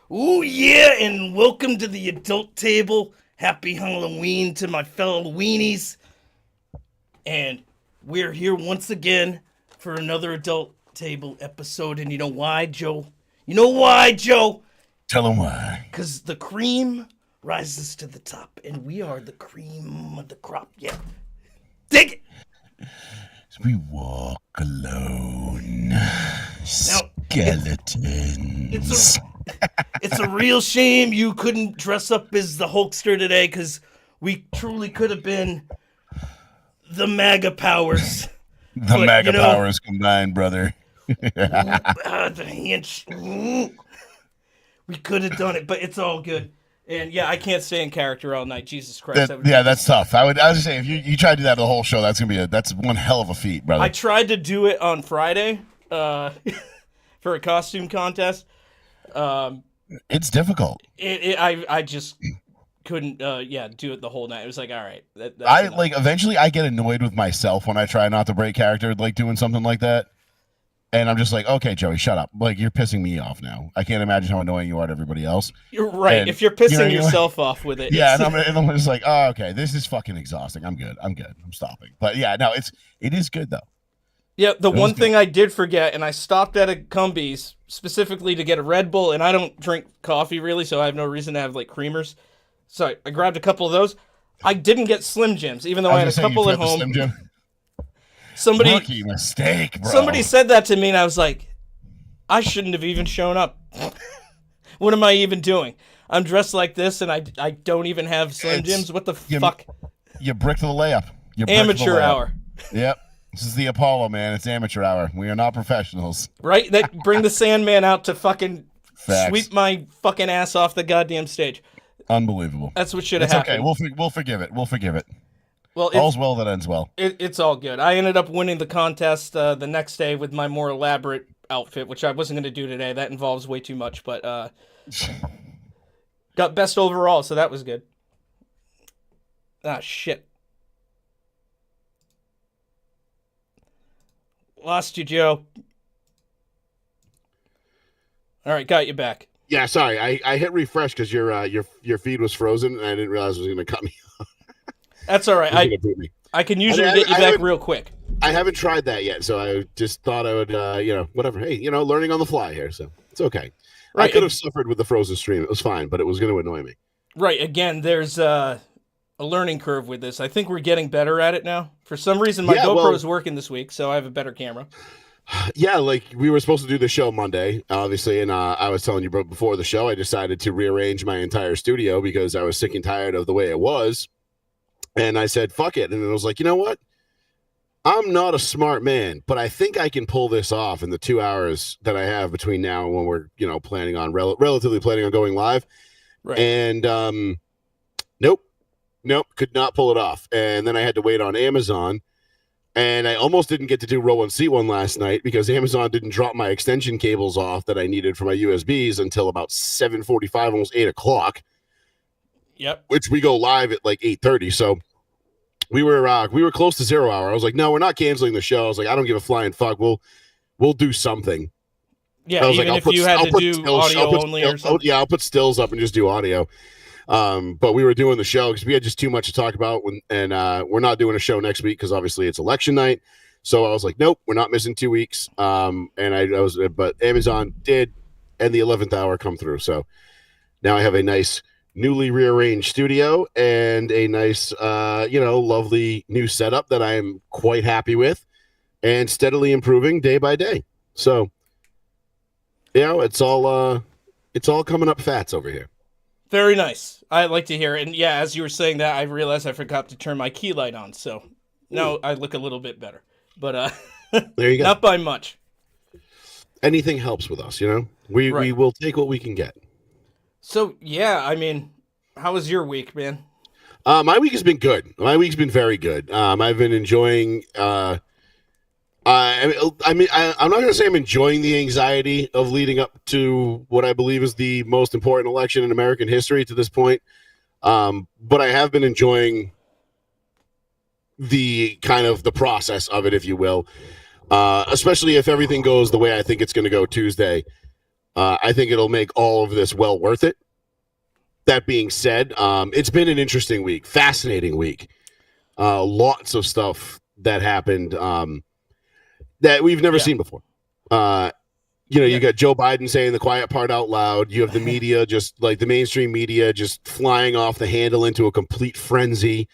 Ooh, yeah, and welcome to the adult table. Happy Halloween to my fellow weenies. And we're here once again for another adult table episode. And you know why, Joe? You know why, Joe? Tell him why. Because the cream rises to the top, and we are the cream of the crop. Yeah. Dig it! We walk alone. Now, Skeletons. it's a real shame you couldn't dress up as the Hulkster today, because we truly could have been the MAGA powers. The MAGA powers combined, brother. The hand. We could have done it, but it's all good. And yeah, I can't stay in character all night. Jesus Christ. That's tough. I was just saying, if you try to do that the whole show, that's one hell of a feat, brother. I tried to do it on Friday for a costume contest. It's difficult. I just couldn't do it the whole night. It was like, all right. Eventually I get annoyed with myself when I try not to break character, like doing something like that. And I'm just like, okay, Joey, shut up. Like, you're pissing me off now. I can't imagine how annoying you are to everybody else. You're right. And, if you're pissing yourself off with it. Yeah, and I'm just like, oh, okay, this is fucking exhausting. I'm good. I'm stopping. But yeah, no, it is good, though. Yeah, the one thing I did forget, and I stopped at a Cumbies specifically to get a Red Bull, and I don't drink coffee, really, so I have no reason to have, like, creamers. So I grabbed a couple of those. I didn't get Slim Jims, even though I had a couple at home. Slim Jim? Rookie mistake, bro. Somebody said that to me, and I was like, I shouldn't have even shown up. What am I even doing? I'm dressed like this, and I don't even have Slim Jims? What the fuck? You bricked the layup. Amateur hour. Yep. This is the Apollo, man. It's amateur hour. We are not professionals. Right? Bring the Sandman out to fucking sweep my fucking ass off the goddamn stage. Unbelievable. That's what should have happened. Okay. We'll forgive it. Well, all's well that ends well. It's all good. I ended up winning the contest the next day with my more elaborate outfit, which I wasn't going to do today. That involves way too much, but got best overall, so that was good. Ah, shit. Lost you, Joe. All right, got you back. Yeah, sorry. I hit refresh because your feed was frozen, and I didn't realize it was going to cut me off. That's all right. I can usually get you back real quick. I haven't tried that yet, so I just thought I would, whatever. Hey, learning on the fly here, so it's okay. Right. I could have suffered with the frozen stream. It was fine, but it was going to annoy me. Right. Again, there's a learning curve with this. I think we're getting better at it now. For some reason, my GoPro is working this week, so I have a better camera. Yeah, like we were supposed to do the show Monday, obviously, and I was telling you before the show, I decided to rearrange my entire studio because I was sick and tired of the way it was. And I said, fuck it. And I was like, you know what? I'm not a smart man, but I think I can pull this off in the 2 hours that I have between now and when we're, planning on relatively planning on going live. Right. And nope, could not pull it off. And then I had to wait on Amazon. And I almost didn't get to do row 1C1 last night because Amazon didn't drop my extension cables off that I needed for my USBs until about 7:45, almost 8 o'clock. Yep. Which we go live at like 8:30. So we were close to 0 hour. I was like, no, we're not canceling the show. I was like, I don't give a flying fuck. We'll do something. Yeah, I was even like, if you had to do audio only or something. Yeah, I'll put stills up and just do audio. But we were doing the show because we had just too much to talk about, and we're not doing a show next week because obviously it's election night. So I was like, nope, we're not missing 2 weeks. But Amazon did, and the 11th hour come through. So now I have a nice newly rearranged studio and a nice, lovely new setup that I am quite happy with and steadily improving day by day. So, it's all coming up fats over here. Very nice. I like to hear it. And yeah, as you were saying that, I realized I forgot to turn my key light on. So now I look a little bit better, but there you go. Not by much. Anything helps with us, we will take what we can get. So, yeah, I mean, how was your week, man? My week has been good. My week's been very good. I've been enjoying, I'm not going to say I'm enjoying the anxiety of leading up to what I believe is the most important election in American history to this point. But I have been enjoying the kind of the process of it, if you will, especially if everything goes the way I think it's going to go Tuesday. I think it'll make all of this well worth it. That being said, it's been an interesting week, fascinating week. Lots of stuff that happened that we've never seen before. You got Joe Biden saying the quiet part out loud. You have the media, just like the mainstream media, just flying off the handle into a complete frenzy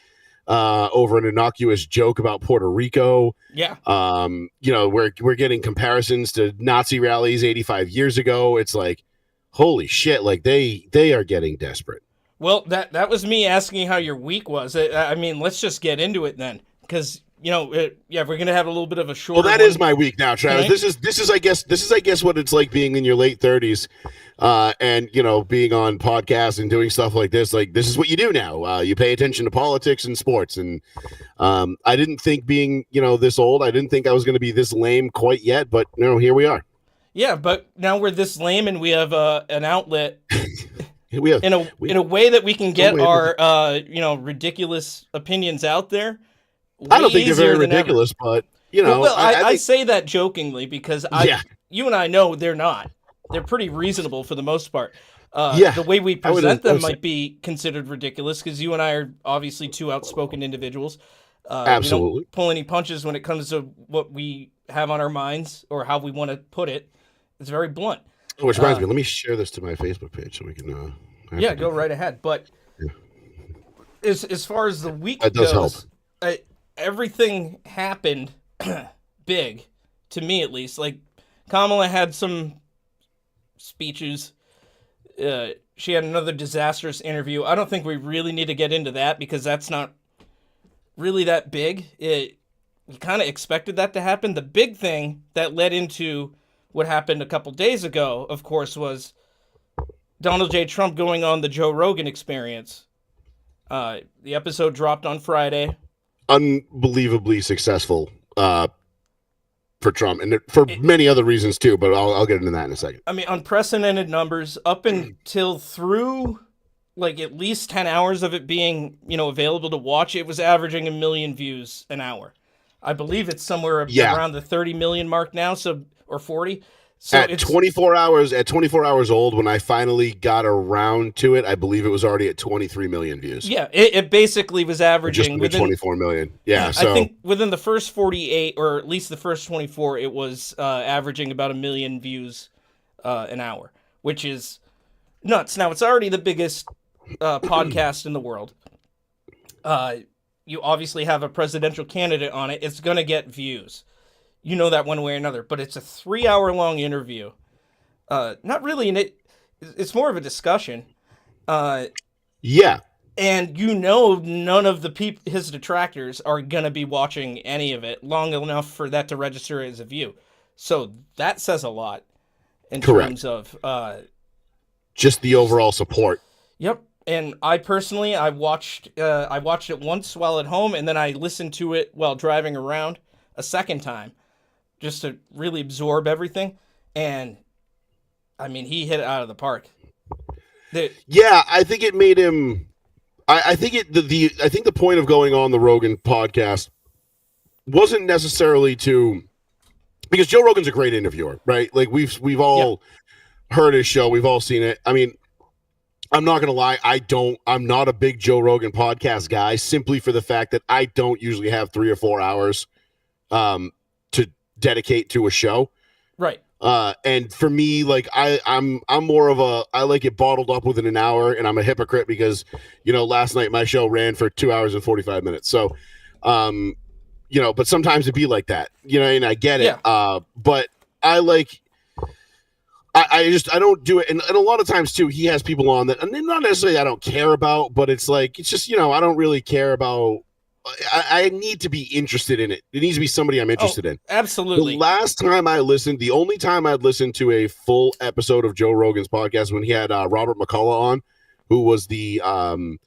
over an innocuous joke about Puerto Rico. Yeah. We're getting comparisons to Nazi rallies 85 years ago. It's like, holy shit! Like they are getting desperate. Well, that was me asking how your week was. I mean, let's just get into it then, because we're gonna have a little bit of a short. Well, that is my week now, Travis. Right? This is I guess what it's like being in your late 30s, and being on podcasts and doing stuff like this. Like this is what you do now. You pay attention to politics and sports, and I didn't think being this old, I didn't think I was going to be this lame quite yet, but here we are. Yeah, but now we're this lame, and we have an outlet. We have in a way that we can get our ridiculous opinions out there. I don't think they're very ridiculous, but I say that jokingly because you and I know they're not. They're pretty reasonable for the most part. The way we present them might be considered ridiculous because you and I are obviously two outspoken individuals. Absolutely. We don't pull any punches when it comes to what we have on our minds or how we want to put it. It's very blunt. Which reminds me, let me share this to my Facebook page so we can. Go right ahead. But as far as the week that does goes, help. Everything happened big, to me at least. Like Kamala had some speeches. She had another disastrous interview. I don't think we really need to get into that because that's not really that big. You kind of expected that to happen. The big thing that led into what happened a couple days ago, of course, was Donald J. Trump going on the Joe Rogan Experience. The episode dropped on Friday. Unbelievably successful for Trump, and for many other reasons too, but I'll get into that in a second. I mean, unprecedented numbers up until through like at least 10 hours of it being, available to watch. It was averaging 1 million views an hour. I believe it's somewhere around the 30 million mark now, or 40. So at 24 hours old, when I finally got around to it, I believe it was already at 23 million views. Yeah, it basically was averaging within 24 million. Yeah, so I think within the first 48, or at least the first 24, it was averaging about 1 million views an hour, which is nuts. Now, it's already the biggest podcast in the world. You obviously have a presidential candidate on it. It's going to get views. You know that one way or another, but it's a 3-hour-long interview. Not really, it's more of a discussion. Yeah. And none of his detractors are going to be watching any of it long enough for that to register as a view. So that says a lot in terms of just the overall support. Yep. And I personally, I watched it once while at home, and then I listened to it while driving around a second time, just to really absorb everything. And I mean, he hit it out of the park. I think it made him. I think the point of going on the Rogan podcast wasn't necessarily because Joe Rogan's a great interviewer, right? Like we've all heard his show, we've all seen it. I mean, I'm not gonna lie, I'm not a big Joe Rogan podcast guy, simply for the fact that I don't usually have 3 or 4 hours to dedicate to a show. Right. And for me, like I'm more of I like it bottled up within an hour, and I'm a hypocrite because, last night my show ran for 2 hours and 45 minutes. So, but sometimes it'd be like that, and I get it. Yeah. But I like, I don't do it. And a lot of times too, he has people on that, and not necessarily I don't care about, but it's like, it's just, I don't really care about. I need to be interested in it. It needs to be somebody I'm interested in. Absolutely. The only time I'd listened to a full episode of Joe Rogan's podcast when he had Robert McCullough on, who was the one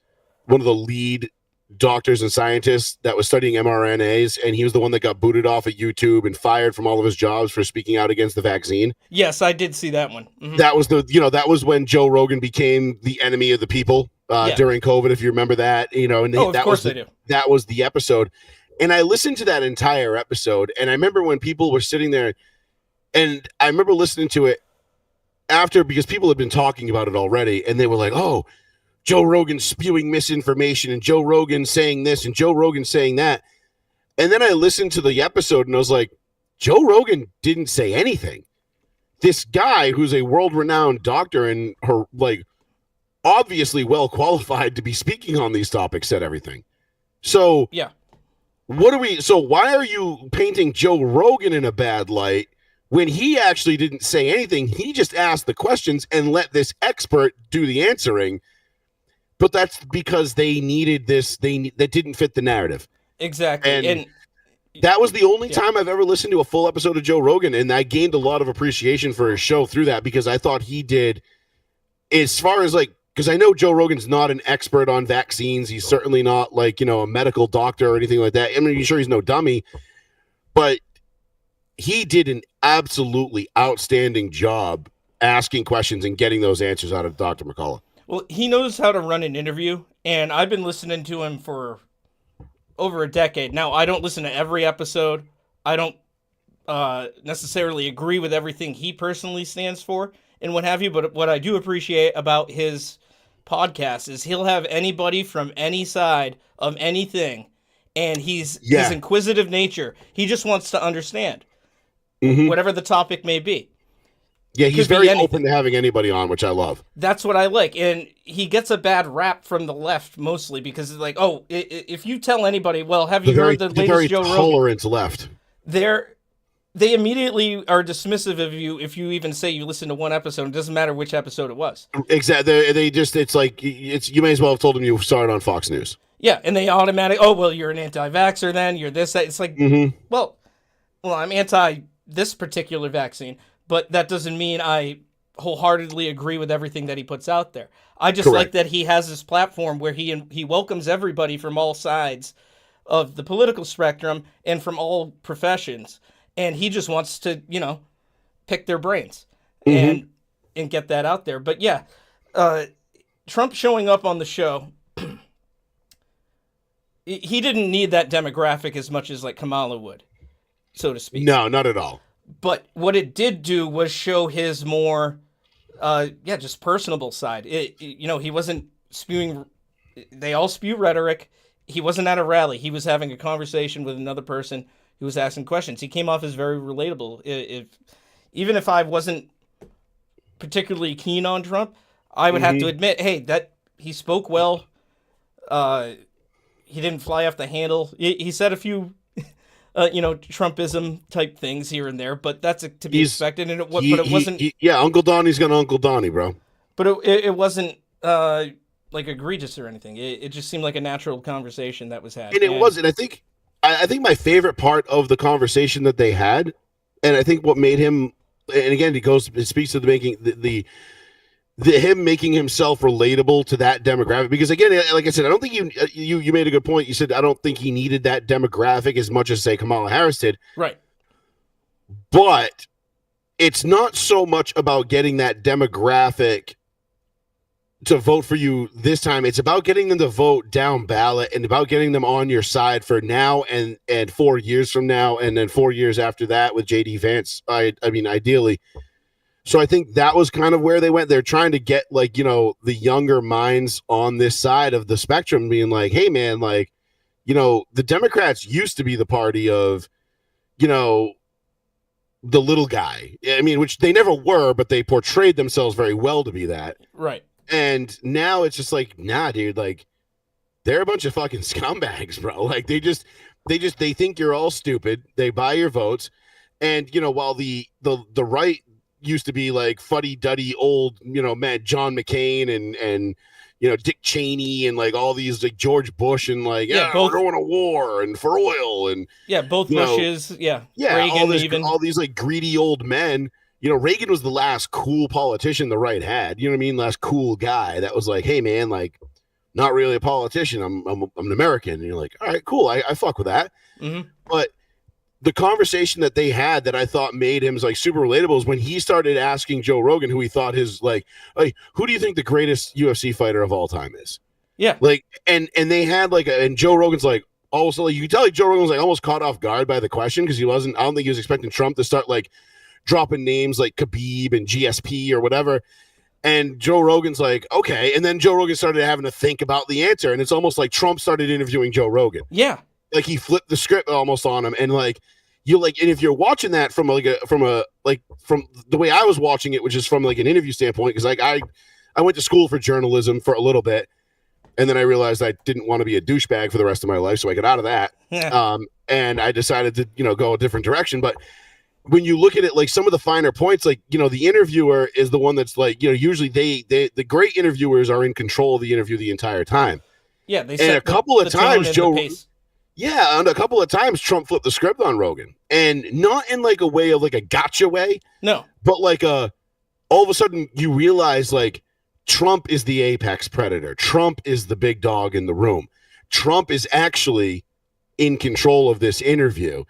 of the lead doctors and scientists that was studying mRNAs, and he was the one that got booted off of YouTube and fired from all of his jobs for speaking out against the vaccine. Yes, I did see that one. Mm-hmm. That was that was when Joe Rogan became the enemy of the people. During COVID, if you remember that, that was the episode. And I listened to that entire episode, and I remember when people were sitting there, and I remember listening to it, after, because people had been talking about it already, and they were like, oh, Joe Rogan spewing misinformation, and Joe Rogan saying this, and Joe Rogan saying that. And then I listened to the episode, and I was like, Joe Rogan didn't say anything. This guy who's a world-renowned doctor and her, like, obviously well qualified to be speaking on these topics said everything. So Yeah. so why are you painting Joe Rogan in a bad light when he actually didn't say anything? He just asked the questions and let this expert do the answering. But that's because they needed this. That didn't fit the narrative. Exactly. And that was the only Yeah. time I've ever listened to a full episode of Joe Rogan, and I gained a lot of appreciation for his show through that, because I thought he did, as far as like, because I know Joe Rogan's not an expert on vaccines. He's certainly not like, a medical doctor or anything like that. I mean, sure, he's no dummy, but he did an absolutely outstanding job asking questions and getting those answers out of Dr. McCullough. Well, he knows how to run an interview, and I've been listening to him for over a decade. Now, I don't listen to every episode. I don't necessarily agree with everything he personally stands for and what have you, but what I do appreciate about his podcast is he'll have anybody from any side of anything, and his inquisitive nature. He just wants to understand whatever the topic may be. Yeah, he's Could be very anything. open to having anybody on, which I love. That's what I like, and he gets a bad rap from the left mostly because it's like, oh, if you tell anybody, well, have you heard the latest very Joe Rogan? tolerant left. They immediately are dismissive of you if you even say you listen to one episode. It doesn't matter which episode it was. Exactly. They just, it's like, you may as well have told them you saw it on Fox News. Yeah, and they automatically, oh, well, you're an anti-vaxxer then, you're this, that. It's like, well, I'm anti this particular vaccine, but that doesn't mean I wholeheartedly agree with everything that he puts out there. I just like that he has this platform where he welcomes everybody from all sides of the political spectrum and from all professions. And he just wants to, pick their brains and get that out there. But yeah, Trump showing up on the show, he didn't need that demographic as much as like Kamala would, so to speak. No, not at all. But what it did do was show his more, just personable side. He wasn't spewing. They all spew rhetoric. He wasn't at a rally. He was having a conversation with another person who was asking questions. He came off as very relatable. Even if I wasn't particularly keen on Trump, I would have to admit, hey, that he spoke well. He didn't fly off the handle. He said a few, Trumpism type things here and there, but that's to be expected. And it wasn't. Uncle Donnie's gonna Uncle Donnie, bro. But it wasn't like egregious or anything. It just seemed like a natural conversation that was had. And it wasn't. I think my favorite part of the conversation that they had, and I think what made him, and again, it speaks to the making him making himself relatable to that demographic. Because again, like I said, I don't think you made a good point. You said I don't think he needed that demographic as much as say Kamala Harris did. Right. But it's not so much about getting that demographic to vote for you this time. It's about getting them to vote down ballot and about getting them on your side for now and 4 years from now, and then 4 years after that with JD Vance. I mean, ideally. So I think that was kind of where they went. They're trying to get the younger minds on this side of the spectrum being like, hey man, the Democrats used to be the party of, the little guy. I mean, which they never were, but they portrayed themselves very well to be that. Right. And now it's just like, nah, dude, they're a bunch of fucking scumbags, bro. Like they think you're all stupid. They buy your votes. And, while the right used to be like fuddy-duddy old, man, John McCain and Dick Cheney and all these George Bush and we're going to war and for oil and both Bushes, Reagan, all these greedy old men. Reagan was the last cool politician the right had. You know what I mean? Last cool guy that was like, hey man, not really a politician. I'm an American. And you're like, all right, cool. I fuck with that. Mm-hmm. But the conversation that they had that I thought made him super relatable is when he started asking Joe Rogan, who he thought his hey, who do you think the greatest UFC fighter of all time is? Yeah. And they had and Joe Rogan's also you can tell Joe Rogan was almost caught off guard by the question because I don't think he was expecting Trump to start dropping names like Khabib and GSP or whatever. And Joe Rogan's like, okay. And then Joe Rogan started having to think about the answer. And it's almost like Trump started interviewing Joe Rogan. Yeah. Like he flipped the script almost on him. And like, you like, and if you're watching that from from the way I was watching it, which is from like an interview standpoint, because like I went to school for journalism for a little bit. And then I realized I didn't want to be a douchebag for the rest of my life. So I got out of that. And I decided to, go a different direction. But when you look at it, like some of the finer points, like, the interviewer is the one that's like, usually the great interviewers are in control of the interview the entire time. Yeah. They and a couple of times, and a couple of times Trump flipped the script on Rogan, and not in like a way of like a gotcha way. No. But like all of a sudden you realize like Trump is the apex predator. Trump is the big dog in the room. Trump is actually in control of this interview.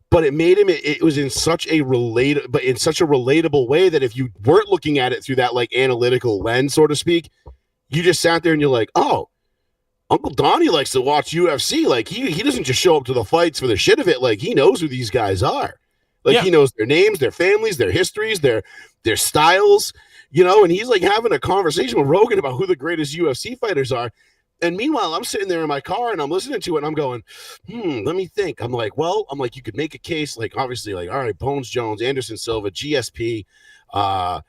But it made him, it was in such a relatable way that if you weren't looking at it through that like analytical lens, so to speak, you just sat there and you're like, oh, Uncle Donnie likes to watch UFC. Like he doesn't just show up to the fights for the shit of it. Like he knows who these guys are. Like he knows their names, their families, their histories, their styles, and he's like having a conversation with Rogan about who the greatest UFC fighters are. And meanwhile, I'm sitting there in my car and I'm listening to it and I'm going, let me think. I'm like, you could make a case, like, obviously, like, all right, Bones Jones, Anderson Silva, GSP, and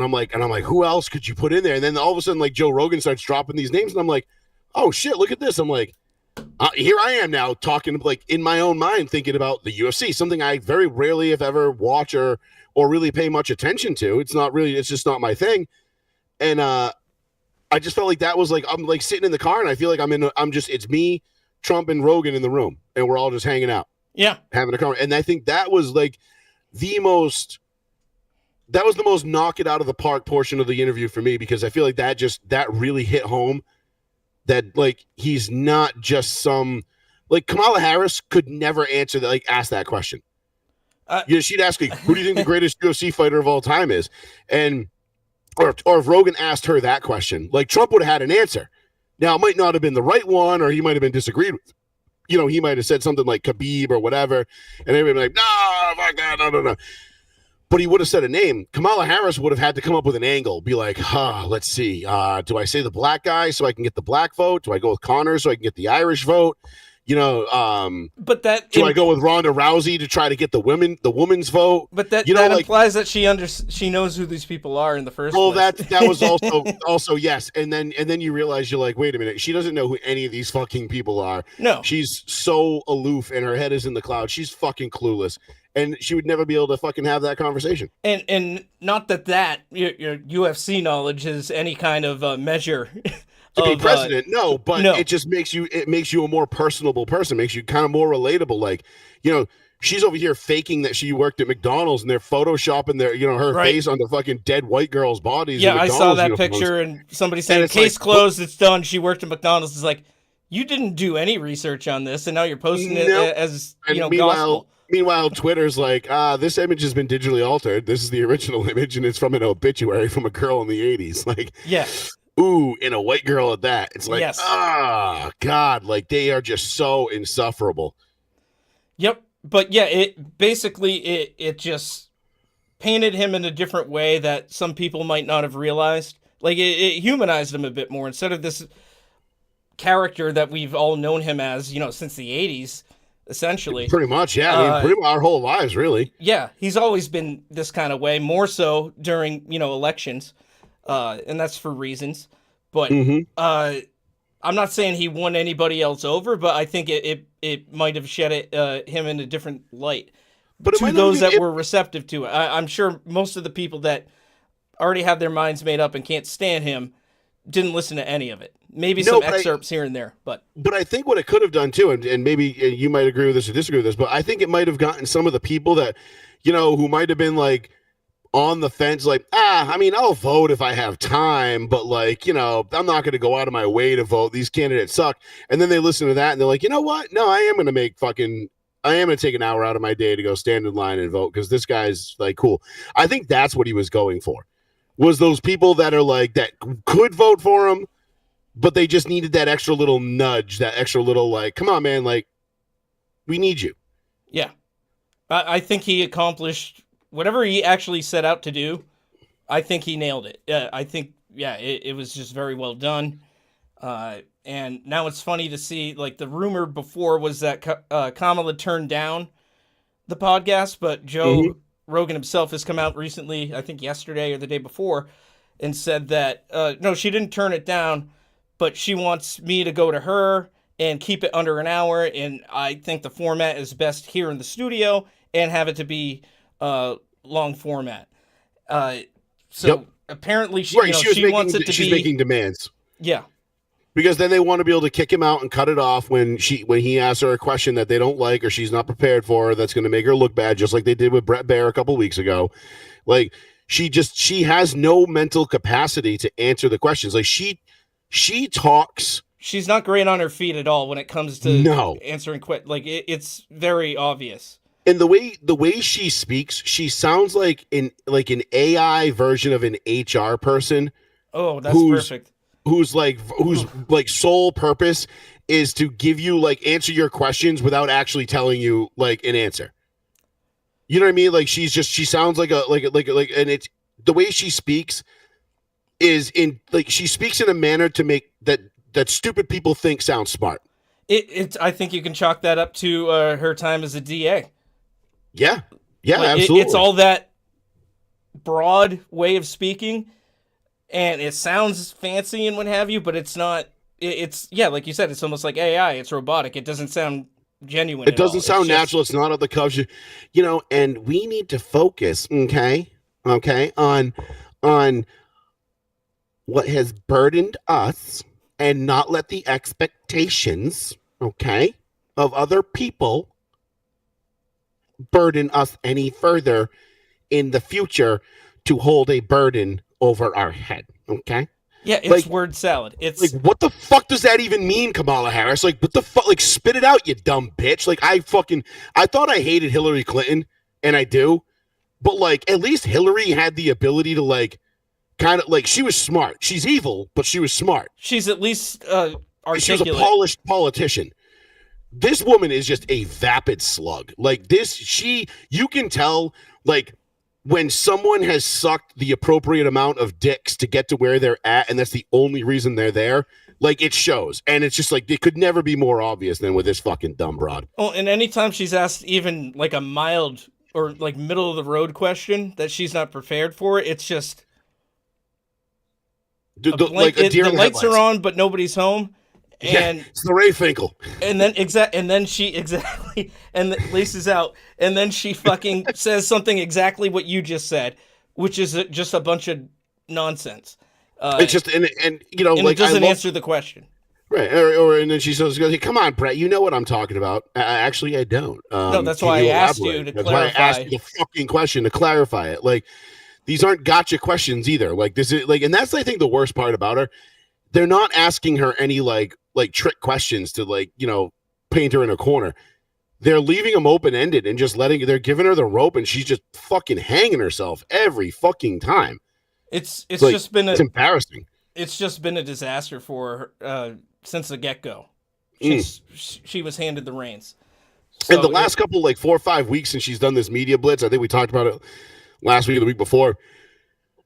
I'm like, who else could you put in there? And then all of a sudden, like, Joe Rogan starts dropping these names and I'm like, oh shit, look at this. I'm like, here I am now talking, like, in my own mind, thinking about the UFC, something I very rarely, if ever, watch or really pay much attention to. It's just not my thing. And, I just felt like that was like, I'm like sitting in the car and I feel like it's me, Trump and Rogan in the room and we're all just hanging out. Yeah. Having a conversation. And I think that was like the most knock it out of the park portion of the interview for me, because I feel like that really hit home that like, he's not just like Kamala Harris could never answer that, like ask that question. She'd ask like, who do you think the greatest UFC fighter of all time is? And, or if Rogan asked her that question, like Trump would have had an answer. Now, it might not have been the right one, or he might have been disagreed with. He might have said something like Khabib or whatever, and everybody would be like, no, fuck that, no. But he would have said a name. Kamala Harris would have had to come up with an angle, be like, let's see. Do I say the black guy so I can get the black vote? Do I go with Connor so I can get the Irish vote? But I go with Ronda Rousey to try to get the women's vote? But that implies that she knows who these people are in the first place. Well, that was also yes. And then you realize you're like, wait a minute, she doesn't know who any of these fucking people are. No. She's so aloof and her head is in the clouds. She's fucking clueless. And she would never be able to fucking have that conversation. And not that your UFC knowledge is any kind of measure to be president, no, but it just makes you a more personable person, makes you kind of more relatable. Like, she's over here faking that she worked at McDonald's and they're photoshopping her face on the fucking dead white girls' bodies. Yeah, I saw that picture and somebody saying, case closed, it's done. She worked at McDonald's. It's like, you didn't do any research on this and now you're posting it as, gospel. Meanwhile, Twitter's like, this image has been digitally altered. This is the original image and it's from an obituary from a girl in the 80s. Like, yeah. Ooh, and a white girl at that. It's like, God, like they are just so insufferable. Yep. But yeah, it just painted him in a different way that some people might not have realized. Like it humanized him a bit more instead of this character that we've all known him as, since the 80s, essentially. Pretty much, yeah. Pretty much our whole lives, really. Yeah, he's always been this kind of way, more so during, elections. And that's for reasons, but I'm not saying he won anybody else over, but I think it might have shed him in a different light to those that were receptive to it. I'm sure most of the people that already have their minds made up and can't stand him didn't listen to any of it. Maybe some excerpts here and there, but I think what it could have done too, and maybe you might agree with this or disagree with this, but I think it might have gotten some of the people that, who might have been like, on the fence, like, I'll vote if I have time, but like, I'm not going to go out of my way to vote. These candidates suck. And then they listen to that and they're like, you know what? No, I am going to take an hour out of my day to go stand in line and vote because this guy's like cool. I think that's what he was going for, was those people that are like, that could vote for him, but they just needed that extra little nudge, that extra little like, come on, man, like, we need you. Yeah. I think he accomplished whatever he actually set out to do, I think he nailed it. I think, it was just very well done. And now it's funny to see, like, the rumor before was that Kamala turned down the podcast, but Joe Rogan himself has come out recently, I think yesterday or the day before, and said that, no, she didn't turn it down, but she wants me to go to her and keep it under an hour, and I think the format is best here in the studio and have it to be long format. Apparently she, she wants it to she's be... making demands. Yeah. Because then they want to be able to kick him out and cut it off when he asks her a question that they don't like or she's not prepared for, that's going to make her look bad, just like they did with Brett Baer a couple weeks ago. Like, she has no mental capacity to answer the questions. Like, she talks. She's not great on her feet at all when it comes to answering like it's very obvious. And the way she speaks, she sounds like an AI version of an HR person. Oh, that's perfect. Whose sole purpose is to give you, like, answer your questions without actually telling you, like, an answer. You know what I mean? Like, she sounds like and it's the way she speaks is she speaks in a manner to make that stupid people think sounds smart. I think you can chalk that up to her time as a DA. Yeah, like, absolutely. It's all that broad way of speaking. And it sounds fancy and what have you, but it's not. It's like you said, it's almost like AI. It's robotic. It doesn't sound genuine. It doesn't sound natural. It's not on the cuff. And we need to focus, okay, on what has burdened us, and not let the expectations, okay, of other people burden us any further in the future to hold a burden over our head, okay? Yeah, it's word salad. It's like, what the fuck does that even mean, Kamala Harris? Like, what the fuck? Like, spit it out, you dumb bitch. Like, I thought I hated Hillary Clinton, and I do, but, like, at least Hillary had the ability to, like, kind of, like, she was smart. She's evil, but she was smart. She's at least articulate. She was a polished politician. This woman is just a vapid slug. Like, you can tell, like, when someone has sucked the appropriate amount of dicks to get to where they're at, and that's the only reason they're there, like, it shows. And it's just like, it could never be more obvious than with this fucking dumb broad. Oh, and anytime she's asked even like a mild or like middle of the road question that she's not prepared for, it's just a deer the in lights headlights. are on, but nobody's home. And it's the Ray Finkel. And then she laces out, and then she fucking says something exactly what you just said, which is just a bunch of nonsense. It's just and it doesn't answer the question. Right, and then she says, "Come on, Brett, you know what I'm talking about." Actually, I don't. No, that's why I asked you to clarify. That's why I asked you the fucking question to clarify it. Like, these aren't gotcha questions either. Like, this is like, and that's, I think, the worst part about her. They're not asking her any like trick questions to, like, paint her in a corner. They're leaving them open-ended and just they're giving her the rope, and she's just fucking hanging herself every fucking time. It's embarrassing. It's just been a disaster for her since the get-go. She was handed the reins. So, and the last couple, like 4 or 5 weeks since she's done this media blitz, I think we talked about it last week or the week before.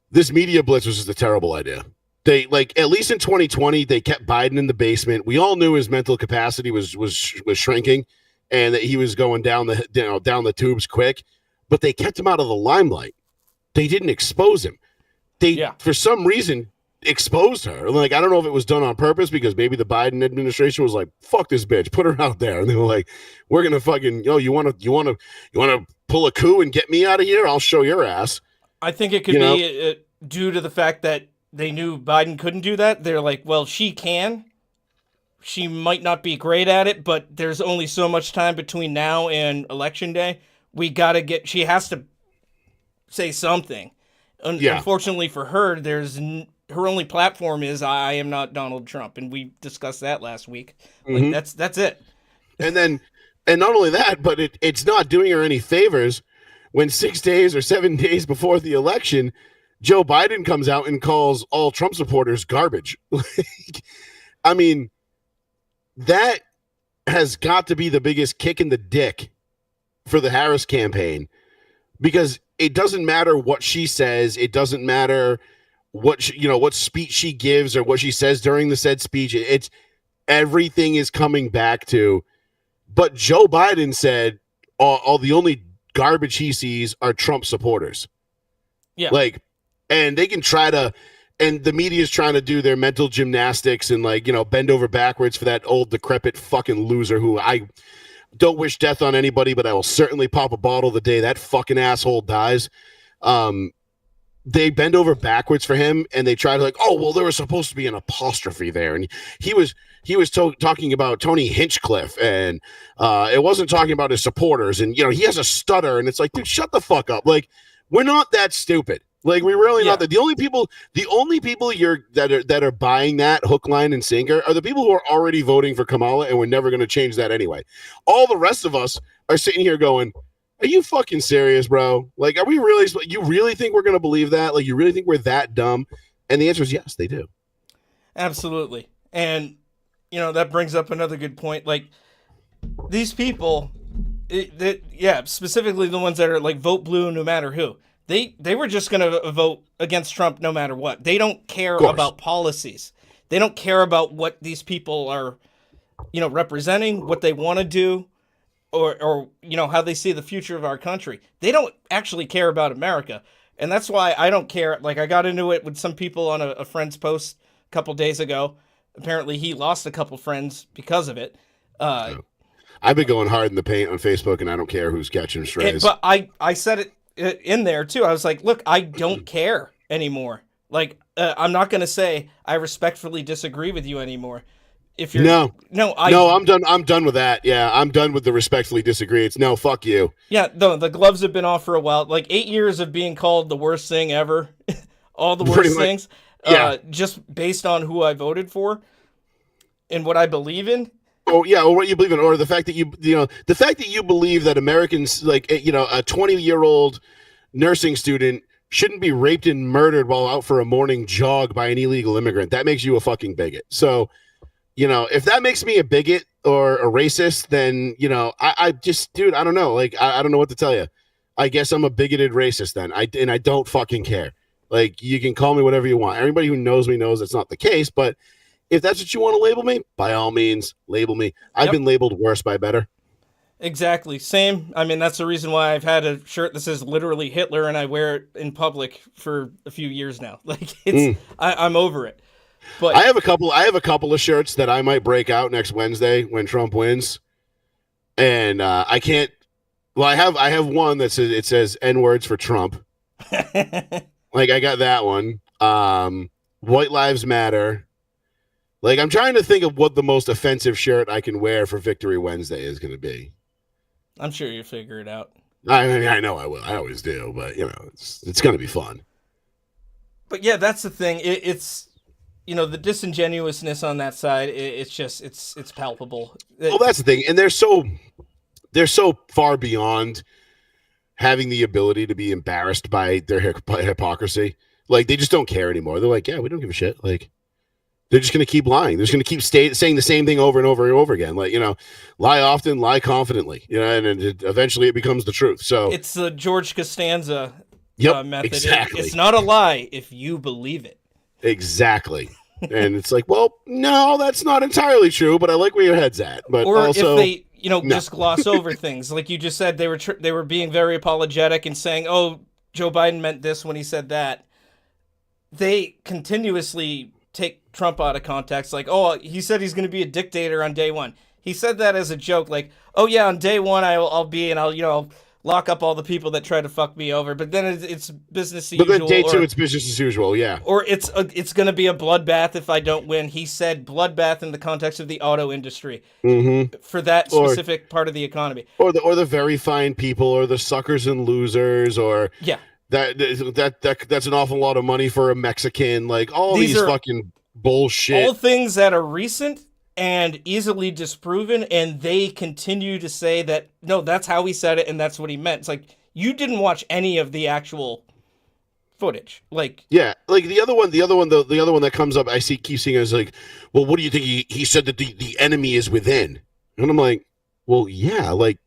This media blitz was just a terrible idea. They, like, at least in 2020, they kept Biden in the basement. We all knew his mental capacity was shrinking, and that he was going down the tubes quick. But they kept him out of the limelight. They didn't expose him. For some reason, exposed her. Like, I don't know if it was done on purpose, because maybe the Biden administration was like, "Fuck this bitch, put her out there," and they were like, "We're gonna fucking you want to pull a coup and get me out of here? I'll show your ass." I think it could be due to the fact that they knew Biden couldn't do that. They're like, well, she can. She might not be great at it, but there's only so much time between now and election day. She has to say something. Unfortunately for her, her only platform is, I am not Donald Trump. And we discussed that last week. Like, that's it. And not only that, but it's not doing her any favors when 6 days or 7 days before the election, Joe Biden comes out and calls all Trump supporters garbage. I mean, that has got to be the biggest kick in the dick for the Harris campaign, because it doesn't matter what she says. It doesn't matter what what speech she gives or what she says during the said speech. It's everything is coming back to. But Joe Biden said all the only garbage he sees are Trump supporters. Yeah. Like, and they can try to, and the media is trying to do their mental gymnastics and bend over backwards for that old decrepit fucking loser who I don't wish death on anybody, but I will certainly pop a bottle the day that fucking asshole dies. They bend over backwards for him, and they try to there was supposed to be an apostrophe there, and he was talking about Tony Hinchcliffe, and it wasn't talking about his supporters, and he has a stutter, and it's like, dude, shut the fuck up. Like, we're not that stupid. Like, we're really not that. The only people that are buying that hook, line, and sinker are the people who are already voting for Kamala, and we're never going to change that anyway. All the rest of us are sitting here going, are you fucking serious, bro? Like, are we really? You really think we're going to believe that? Like, you really think we're that dumb? And the answer is yes, they do. Absolutely. And, that brings up another good point. Like, these people, specifically the ones that are like vote blue no matter who, they were just going to vote against Trump no matter what. They don't care about policies. They don't care about what these people are, representing, what they want to do. Or how they see the future of our country. They don't actually care about America. And that's why I don't care. Like, I got into it with some people on a friend's post a couple days ago. Apparently he lost a couple friends because of it. I've been going hard in the paint on Facebook, and I don't care who's catching strays. But I said it in there too. I was like, look, I don't care anymore. Like, I'm not going to say I respectfully disagree with you anymore. If you're I'm done. I'm done with that. Yeah, I'm done with the respectfully disagree. It's no, fuck you. Yeah, the gloves have been off for a while. Like 8 years of being called the worst thing ever, all the worst things. Yeah. Just based on who I voted for and what I believe in. Oh yeah, or what you believe in, or the fact that the fact that you believe that Americans, like a 20-year-old nursing student shouldn't be raped and murdered while out for a morning jog by an illegal immigrant. That makes you a fucking bigot. So. If that makes me a bigot or a racist, then, I just, dude, I don't know. Like, I don't know what to tell you. I guess I'm a bigoted racist then. And I don't fucking care. Like, you can call me whatever you want. Everybody who knows me knows that's not the case. But if that's what you want to label me, by all means, label me. I've been labeled worse by better. Exactly. Same. I mean, that's the reason why I've had a shirt that says literally Hitler, and I wear it in public for a few years now. Like, I'm over it. But I have a couple of shirts that I might break out next Wednesday when Trump wins, and I can't. Well, I have one that says N words for Trump. Like, I got that one. White Lives Matter. Like, I'm trying to think of what the most offensive shirt I can wear for Victory Wednesday is going to be. I'm sure you'll figure it out. I know I will. I always do, but it's going to be fun. But yeah, that's the thing. It's. The disingenuousness on that side, it's palpable. Well, that's the thing. And they're so far beyond having the ability to be embarrassed by their hypocrisy. Like, they just don't care anymore. They're like, yeah, we don't give a shit. Like, they're just going to keep lying. They're just going to keep saying the same thing over and over and over again. Like, lie often, lie confidently, and eventually it becomes the truth. So it's the George Costanza method. Exactly. It's not a lie if you believe it. Exactly. And it's like, well, no, that's not entirely true, but I like where your head's at. But or also, if they, just gloss over things, like you just said, they were being very apologetic and saying, "Oh, Joe Biden meant this when he said that." They continuously take Trump out of context, like, "Oh, he said he's going to be a dictator on day one." He said that as a joke, like, "Oh yeah, on day one I'll be, and I'll lock up all the people that try to fuck me over." But then it's business as usual. But then day two, it's business as usual, yeah. Or it's going to be a bloodbath if I don't win. He said bloodbath in the context of the auto industry for that specific part of the economy. Or the very fine people, or the suckers and losers, or that's an awful lot of money for a Mexican. Like, all these fucking bullshit. All things that are recent and easily disproven, and they continue to say that, no, that's how he said it and that's what he meant. It's like, you didn't watch any of the actual footage. Like, yeah, like the other one that comes up, keep seeing is like, well, what do you think he said that the enemy is within? And I'm like, well, yeah, like,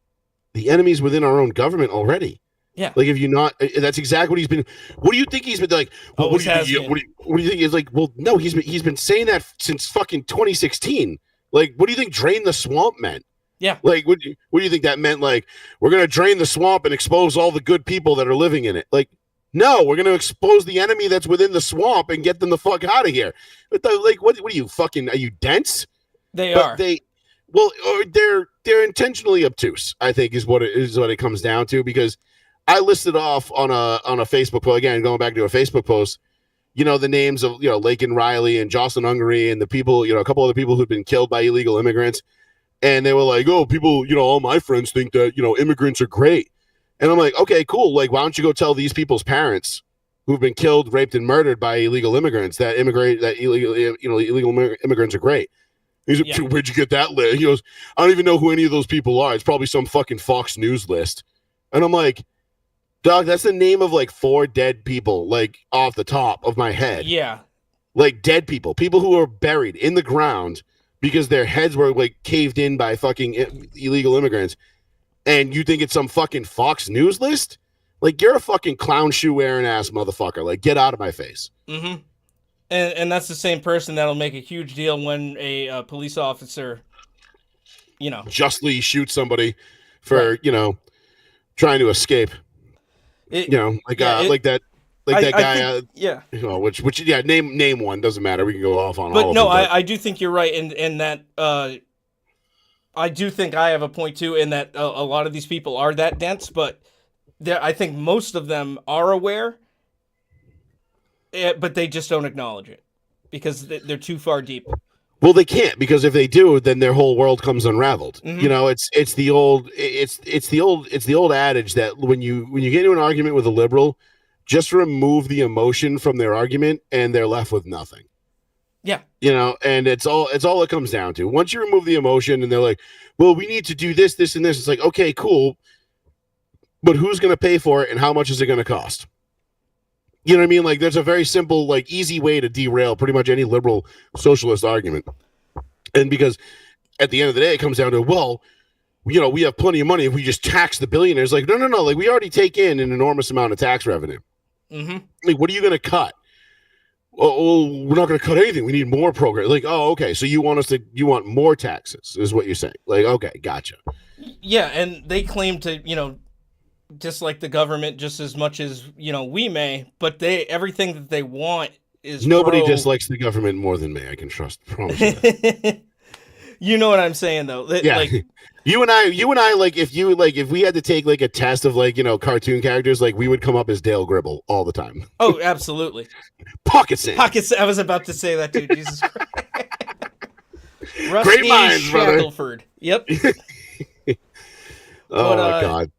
the enemy's within our own government already. Yeah. Like, if you not, that's exactly what he's been. What do you think he's been like? Well, Always has been. what do you think? Is like, well, no, he's been saying that since fucking 2016. Like, what do you think drain the swamp meant? Yeah. Like, what do you think that meant? Like, we're gonna drain the swamp and expose all the good people that are living in it. Like, no, we're gonna expose the enemy that's within the swamp and get them the fuck out of here. But like, what are you fucking? Are you dense? They But are. Well, or they're intentionally obtuse, I think, is what it comes down to, because I listed off on a Facebook post, again, going back to a Facebook post, the names of, Laken Riley and Jocelyn Ungery and the people, a couple other people who've been killed by illegal immigrants. And they were like, oh, people, all my friends think that, immigrants are great. And I'm like, okay, cool. Like, why don't you go tell these people's parents who've been killed, raped, and murdered by illegal immigrants that illegal immigrants are great. He's like, Yeah. where'd you get that list? He goes, I don't even know who any of those people are. It's probably some fucking Fox News list. And I'm like, dog, that's the name of like 4 dead people, like off the top of my head. Yeah. Like dead people who are buried in the ground because their heads were like caved in by fucking illegal immigrants. And you think it's some fucking Fox News list? Like, you're a fucking clown shoe wearing ass motherfucker. Like, get out of my face. Mm-hmm. And that's the same person that'll make a huge deal when a police officer, justly shoots somebody for, trying to escape. It, like that guy. yeah. Which name one, doesn't matter. We can go off on all But of no, them. I do think you're right in that I do think I have a point too in that a lot of these people are that dense, but I think most of them are aware, but they just don't acknowledge it because they're too far deep. Well, they can't, because if they do, then their whole world comes unraveled. Mhm. It's the old adage that when you get into an argument with a liberal, just remove the emotion from their argument and they're left with nothing. Yeah. And it's all it comes down to. Once you remove the emotion and they're like, well, we need to do this, this, and this. It's like, okay, cool. But who's going to pay for it and how much is it going to cost? You know what I mean? Like, there's a very simple, like, easy way to derail pretty much any liberal socialist argument. And because at the end of the day, it comes down to, well, we have plenty of money if we just tax the billionaires. Like, no. Like, we already take in an enormous amount of tax revenue. Mm-hmm. Like, what are you going to cut? Oh, we're not going to cut anything. We need more program. Like, oh, okay. So you want more taxes is what you're saying. Like, okay, gotcha. Yeah, and they claim to, dislike the government just as much as, we may, but everything that they want is Nobody dislikes the government more than me. I can promise you that. You know what I'm saying, though. Yeah. Like, you and I, like, if we had to take like a test of like, cartoon characters, like, we would come up as Dale Gribble all the time. oh, absolutely. Pocket Sand. I was about to say that too. Jesus Christ. Rusty Great minds, brother. Shackelford. Yep. Oh, my But, God.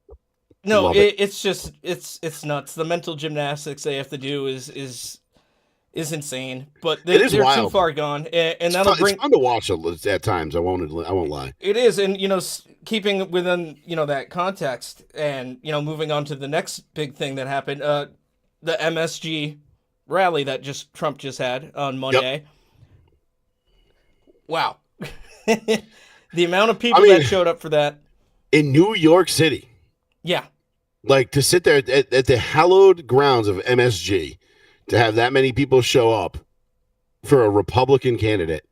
No, Love it. it's just it's nuts. The mental gymnastics they have to do is insane. But It is they're too wild. far gone, and It's that'll fun, bring. it's fun to watch at times. I won't lie. It is, and keeping within that context, and moving on to the next big thing that happened, the MSG rally that Trump just had on Monday. Wow, the amount of people that showed up for that. In New York City, Yeah, like, to sit there at the hallowed grounds of MSG, to have that many people show up for a Republican candidate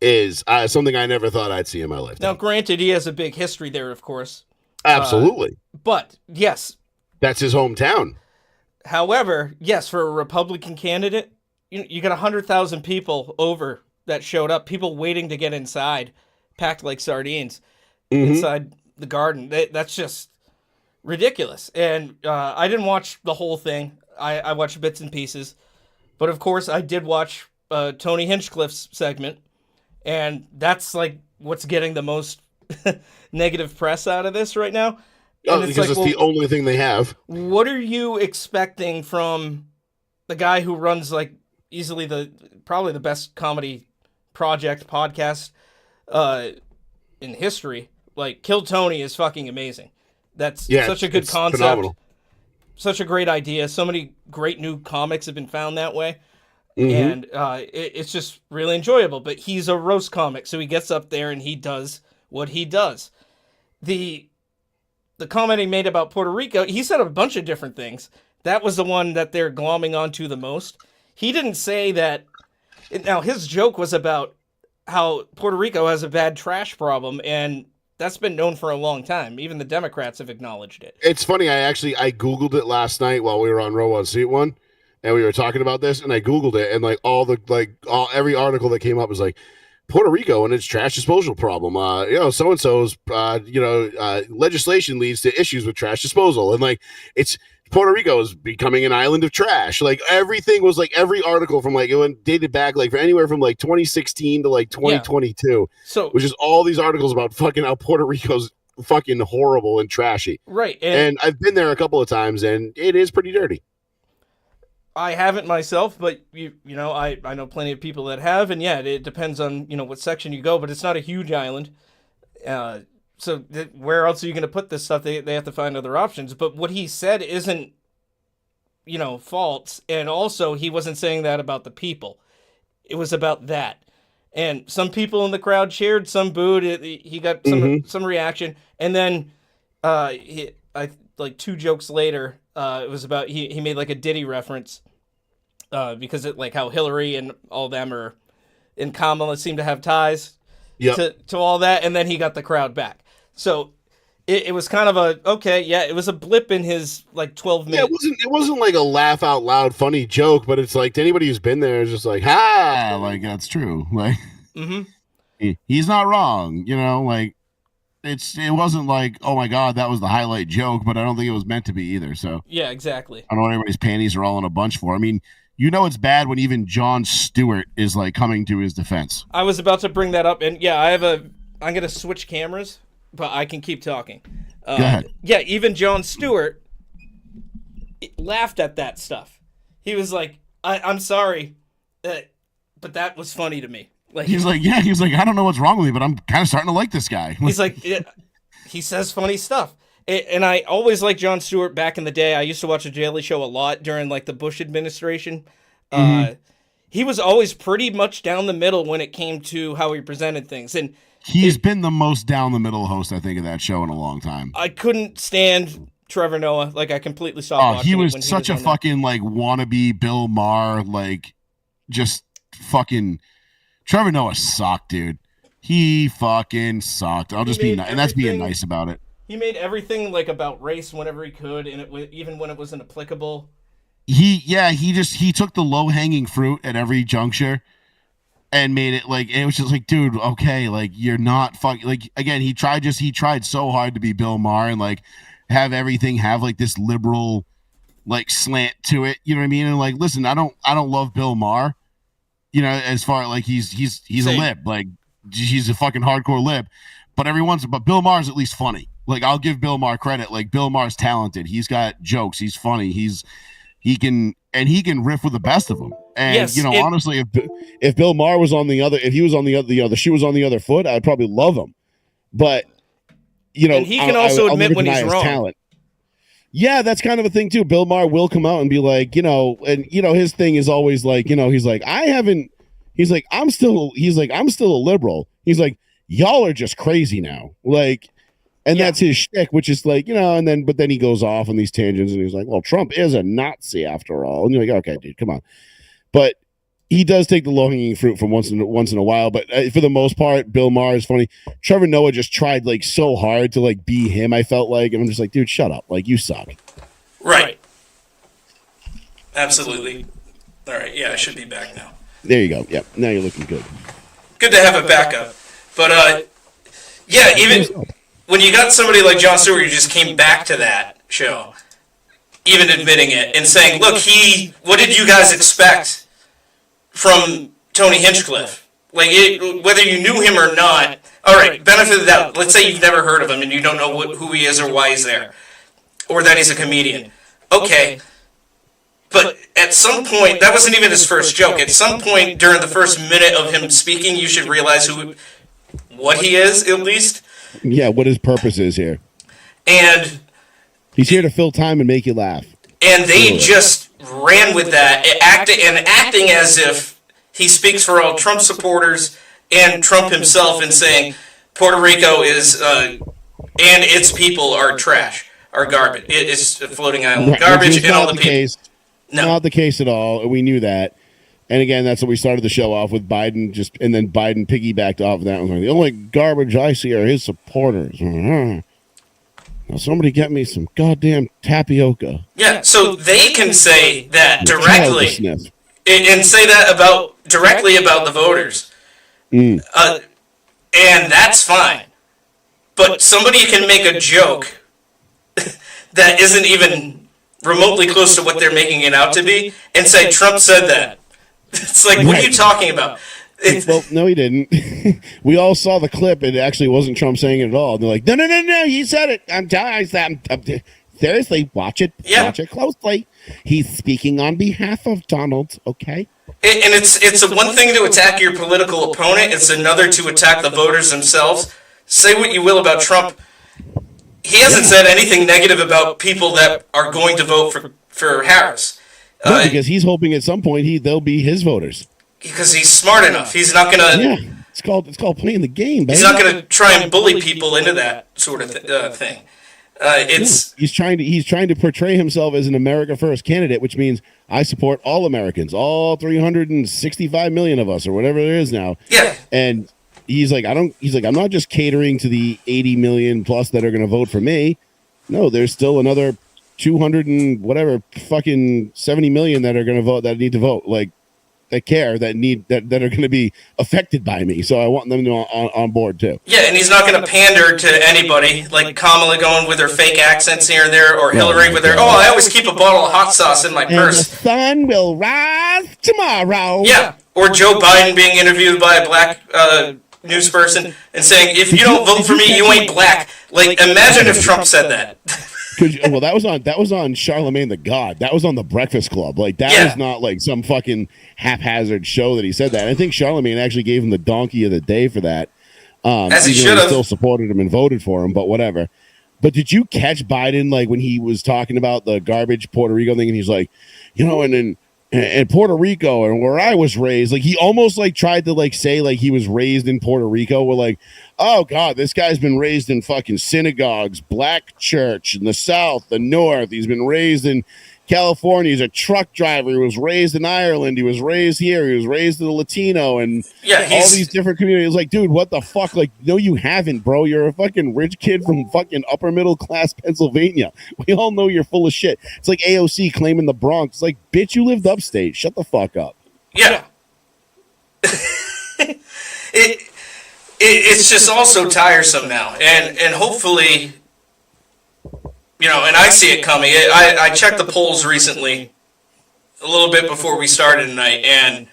is something I never thought I'd see in my now lifetime. granted, he has a big history there, of course, Absolutely. but yes. That's his hometown. However, yes, for a Republican candidate, you got 100,000 people over that showed up, people waiting to get inside, packed like sardines inside the garden. That's just ridiculous. And I didn't watch the whole thing. I watched bits and pieces. But of course, I did watch Tony Hinchcliffe's segment. And that's like what's getting the most negative press out of this right now. And Because it's the only thing they have. What are you expecting from the guy who runs like easily probably the best comedy podcast in history? Like, Kill Tony is fucking amazing. That's such a good it's concept. phenomenal. Such a great idea. So many great new comics have been found that way. And it's just really enjoyable. But he's a roast comic, so he gets up there and he does what he does. The the comment he made about Puerto Rico, he said a bunch of different things. That was the one that they're glomming onto the most. He didn't say that. Now, his joke was about how Puerto Rico has a bad trash problem, and that's been known for a long time. Even the Democrats have acknowledged it. It's funny. I Googled it last night while we were on Row 1 Seat 1, and we were talking about this, and I Googled it, and every article that came up was like, Puerto Rico and its trash disposal problem. So-and-so's, legislation leads to issues with trash disposal. And it's Puerto Rico is becoming an island of trash. Like everything was every article from it went dated back for anywhere from 2016 to 2022. Yeah. So, which is all these articles about fucking how Puerto Rico's fucking horrible and trashy. Right. And I've been there a couple of times and it is pretty dirty. I haven't myself, but I know plenty of people that have, and yeah, it depends on what section you go, but it's not a huge island. So where else are you going to put this stuff? They have to find other options. But what he said isn't false, and also he wasn't saying that about the people. It was about that, and some people in the crowd cheered, some booed. He got some reaction, and then 2 jokes later, it was about he made a Diddy reference. Because how Hillary and all them and Kamala seem to have ties to all that, and then he got the crowd back. So it was kind of it was a blip in his 12 minutes. Yeah, it wasn't a laugh out loud funny joke, but it's to anybody who's been there is just ha, that's true. He's not wrong, it wasn't oh my god, that was the highlight joke, but I don't think it was meant to be either. So yeah, exactly. I don't know what everybody's panties are all in a bunch for. I mean, it's bad when even Jon Stewart is coming to his defense. I was about to bring that up, and yeah, I'm gonna switch cameras, but I can keep talking. Go ahead. Yeah, even Jon Stewart laughed at that stuff. He was like, "I'm sorry, but that was funny to me." He's like, I don't know what's wrong with me, but I'm kind of starting to like this guy. He's like, he says funny stuff. And I always liked Jon Stewart back in the day. I used to watch The Daily Show a lot during the Bush administration. He was always pretty much down the middle when it came to how he presented things. And he's been the most down the middle host, I think, of that show in a long time. I couldn't stand Trevor Noah. I completely stopped watching. He was such a fucking wannabe Bill Maher, just fucking Trevor Noah sucked, dude. He fucking sucked. I'll just be nice, and that's being nice about it. He made everything about race whenever he could, and even when it wasn't applicable. He took the low hanging fruit at every juncture, and made it it was just dude, okay, you're not fucking again. He tried so hard to be Bill Maher and have everything have this liberal slant to it. You know what I mean? And listen, I don't love Bill Maher. As far he's a lib, he's a fucking hardcore lib, but Bill Maher's at least funny. I'll give Bill Maher credit. Bill Maher's talented. He's got jokes. He's funny. He can riff with the best of them. And yes, honestly, if Bill Maher was on the other, if he was on the other, the shoe was on the other foot, I'd probably love him. But and he can also admit when he's wrong. Talent. Yeah, that's kind of a thing too. Bill Maher will come out and be his thing is always I'm still a liberal. He's like, y'all are just crazy now. And that's his shtick, which is but then he goes off on these tangents and he's like, well, Trump is a Nazi after all. And you're like, okay, dude, come on. But he does take the low-hanging fruit from once in a while. But for the most part, Bill Maher is funny. Trevor Noah just tried so hard to be him, I felt and I'm just dude, shut up. You suck. Right. Absolutely. All right. Yeah, I should be back now. There you go. Yep. Now you're looking good. Good to have a backup. But, even when you got somebody like Jon Stewart who just came back to that show, even admitting it and saying, look, what did you guys expect from Tony Hinchcliffe? Whether you knew him or not, all right, benefit of the doubt. Let's say you've never heard of him and you don't know who he is or why he's there, or that he's a comedian. Okay. But at some point, that wasn't even his first joke. At some point during the first minute of him speaking, you should realize what he is, at least. Yeah, what his purpose is here. And he's here to fill time and make you laugh. And they just ran with that, acting as if he speaks for all Trump supporters and Trump himself, and saying Puerto Rico is and its people are trash, are garbage. It's a floating island Right, garbage, which is and all not the the people. case. No. Not the case at all. We knew that. And again, that's what we started the show off with Biden, and then Biden piggybacked off of that. And was like, the only garbage I see are his supporters. Now somebody get me some goddamn tapioca. Yeah, so they can say that Child to directly sniff. and say that directly about the voters. And that's fine. But somebody can make a joke that isn't even remotely close to what they're making it out to be and say Trump said that. It's like, what are you talking about? Well, no, he didn't. We all saw the clip. It actually wasn't Trump saying it at all. They're like, no, he said it. I'm telling you, seriously, watch it. Yeah. Watch it closely. He's speaking on behalf of Donald, okay? And it's a one thing to attack your political opponent. It's another to attack the voters themselves. Say what you will about Trump. He hasn't said anything negative about people that are going to vote for Harris. No, because he's hoping at some point they'll be his voters. Because he's smart enough. He's not going to... Yeah, it's called playing the game, baby. He's not going to try and bully people into that sort of thing. He's trying to portray himself as an America First candidate, which means I support all Americans, all 365 million of us, or whatever there is now. Yeah. And he's like, I'm not just catering to the 80 million plus that are going to vote for me. No, there's still another 200 and whatever fucking 70 million that are going to vote, that need to vote, like that care, that are going to be affected by me. So I want them to on board too. Yeah, and he's not going to pander to anybody, like Kamala going with her fake accents here and there, or Hillary with her, I always keep a bottle of hot sauce in my purse. And the sun will rise tomorrow. Yeah, or Joe Biden being interviewed by a black news person and saying, if you don't vote for me, you ain't black. Like, imagine if Trump said that. Well, that was on Charlemagne the God. That was on the Breakfast Club. Like that was not like some fucking haphazard show that he said that. And I think Charlemagne actually gave him the donkey of the day for that. As he should have. Still supported him and voted for him, but whatever. But did you catch Biden like when he was talking about the garbage Puerto Rico thing, and he's like, and Puerto Rico and where I was raised, like he almost like tried to like say like he was raised in Puerto Rico. We're like, oh God, this guy's been raised in fucking synagogues, black church in the South, the North. He's been raised in California. He's a truck driver. He was raised in Ireland. He was raised here. He was raised in the Latino and all these different communities. Like, dude, what the fuck? Like, no, you haven't, bro. You're a fucking rich kid from fucking upper middle class Pennsylvania. We all know you're full of shit. It's like AOC claiming the Bronx. It's like, bitch, you lived upstate. Shut the fuck up. Yeah. It's just all so tiresome now. And hopefully, and I see it coming. I checked the polls recently, a little bit before we started tonight, and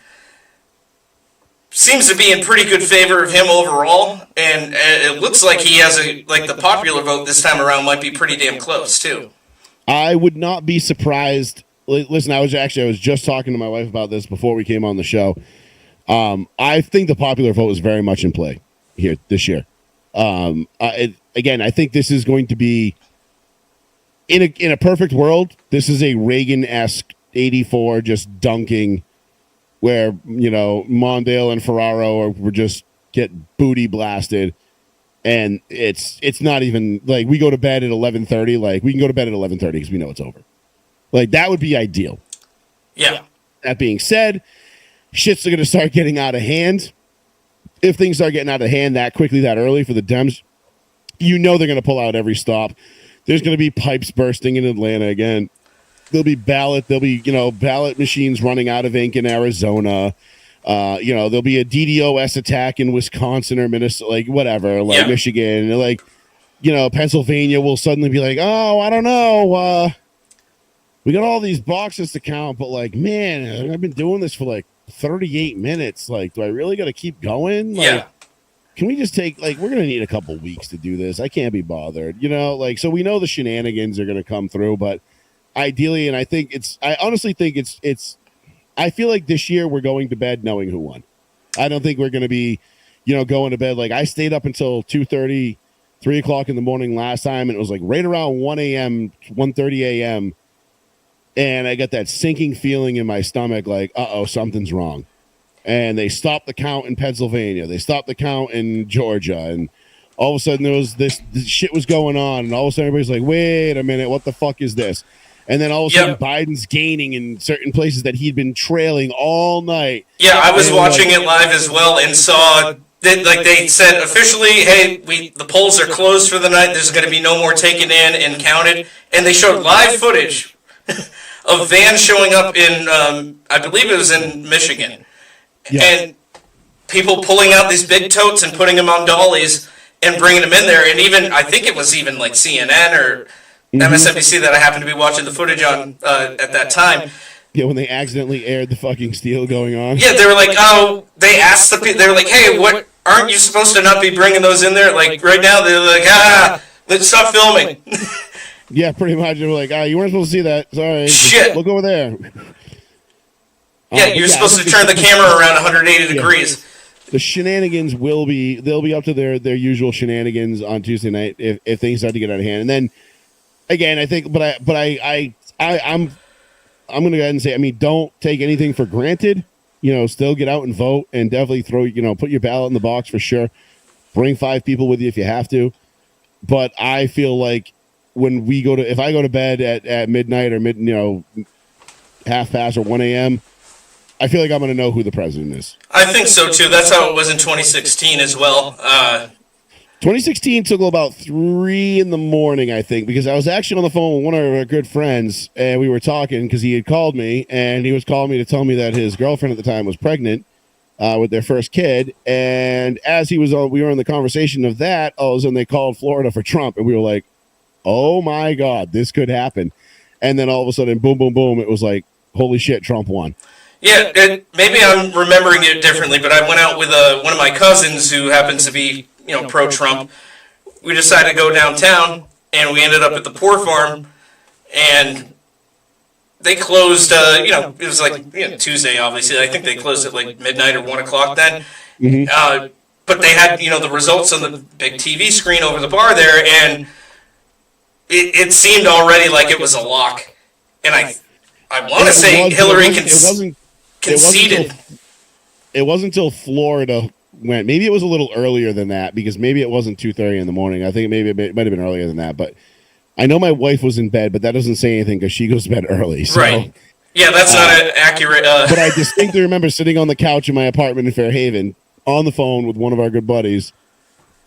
seems to be in pretty good favor of him overall. And it looks like he has the popular vote this time around might be pretty damn close too. I would not be surprised. Listen, I was just talking to my wife about this before we came on the show. I think the popular vote is very much in play here this year. Again, I think this is going to be in a perfect world. This is a Reagan-esque 84 just dunking, where Mondale and Ferraro were just get booty blasted, and it's not even like we go to bed at 11:30. Like we can go to bed at 11:30 because we know it's over. Like that would be ideal. Yeah. That being said, shit's going to start getting out of hand. If things start getting out of hand that quickly, that early for the Dems, they're going to pull out every stop. There's going to be pipes bursting in Atlanta again. There'll be ballot machines running out of ink in Arizona. There'll be a DDoS attack in Wisconsin or Minnesota, like whatever, like Michigan, like Pennsylvania will suddenly be like, oh, I don't know, we got all these boxes to count, but like, man, I've been doing this for like 38 minutes. Like, do I really got to keep going? Like, can we just take, like, we're going to need a couple weeks to do this. I can't be bothered, so we know the shenanigans are going to come through, but ideally, and I honestly think I feel like this year we're going to bed knowing who won. I don't think we're going to be, going to bed. Like I stayed up until 2:30, 3 o'clock in the morning last time. And it was like right around 1 a.m., 1:30 a.m. And I got that sinking feeling in my stomach, like, something's wrong. And they stopped the count in Pennsylvania. They stopped the count in Georgia. And all of a sudden there was this shit was going on, and all of a sudden everybody's like, wait a minute, what the fuck is this? And then all of a sudden Biden's gaining in certain places that he'd been trailing all night. Yeah, I was watching it live as well and saw that, like, they said officially, hey, the polls are closed for the night. There's going to be no more taken in and counted. And they showed live footage of vans showing up in, I believe it was in Michigan. Yeah. And people pulling out these big totes and putting them on dollies and bringing them in there. And even, I think it was even like CNN or MSNBC that I happened to be watching the footage on at that time. Yeah, when they accidentally aired the fucking steel going on. Yeah, they were like, oh, they asked the people, they were like, hey, what, aren't you supposed to not be bringing those in there? Like, right now, they're like, let's stop filming. Yeah, pretty much. They were like, you weren't supposed to see that. Sorry. Shit. Look over there. Yeah, you're supposed to turn the camera around 180 degrees. The shenanigans they'll be up to their usual shenanigans on Tuesday night if things start to get out of hand. And then, again, I think, I'm going to go ahead and say, I mean, don't take anything for granted. Still get out and vote, and definitely put your ballot in the box for sure. Bring 5 people with you if you have to. But I feel like if I go to bed at midnight or half past or 1 a.m., I feel like I'm going to know who the president is. I think so too. That's how it was in 2016 as well. 2016 took about 3 a.m, I think, because I was actually on the phone with one of our good friends, and we were talking because he had called me, and he was calling me to tell me that his girlfriend at the time was pregnant with their first kid. And as we were in the conversation of that, all of a sudden they called Florida for Trump, and we were like, "Oh my God, this could happen!" And then all of a sudden, boom, boom, boom, it was like, "Holy shit, Trump won!" Yeah, maybe I'm remembering it differently, but I went out with one of my cousins who happens to be, pro-Trump. We decided to go downtown, and we ended up at the Poor Farm, and they closed, it was like Tuesday, obviously. I think they closed at like midnight or 1 o'clock then. Mm-hmm. But they had, the results on the big TV screen over the bar there, and it seemed already like it was a lock. And I want to say Hillary conceded. It wasn't until Florida went. Maybe it was a little earlier than that, because maybe it wasn't 2:30 in the morning. I think maybe it might have been earlier than that. But I know my wife was in bed, but that doesn't say anything because she goes to bed early. So. Right. Yeah, that's not an accurate. But I distinctly remember sitting on the couch in my apartment in Fairhaven on the phone with one of our good buddies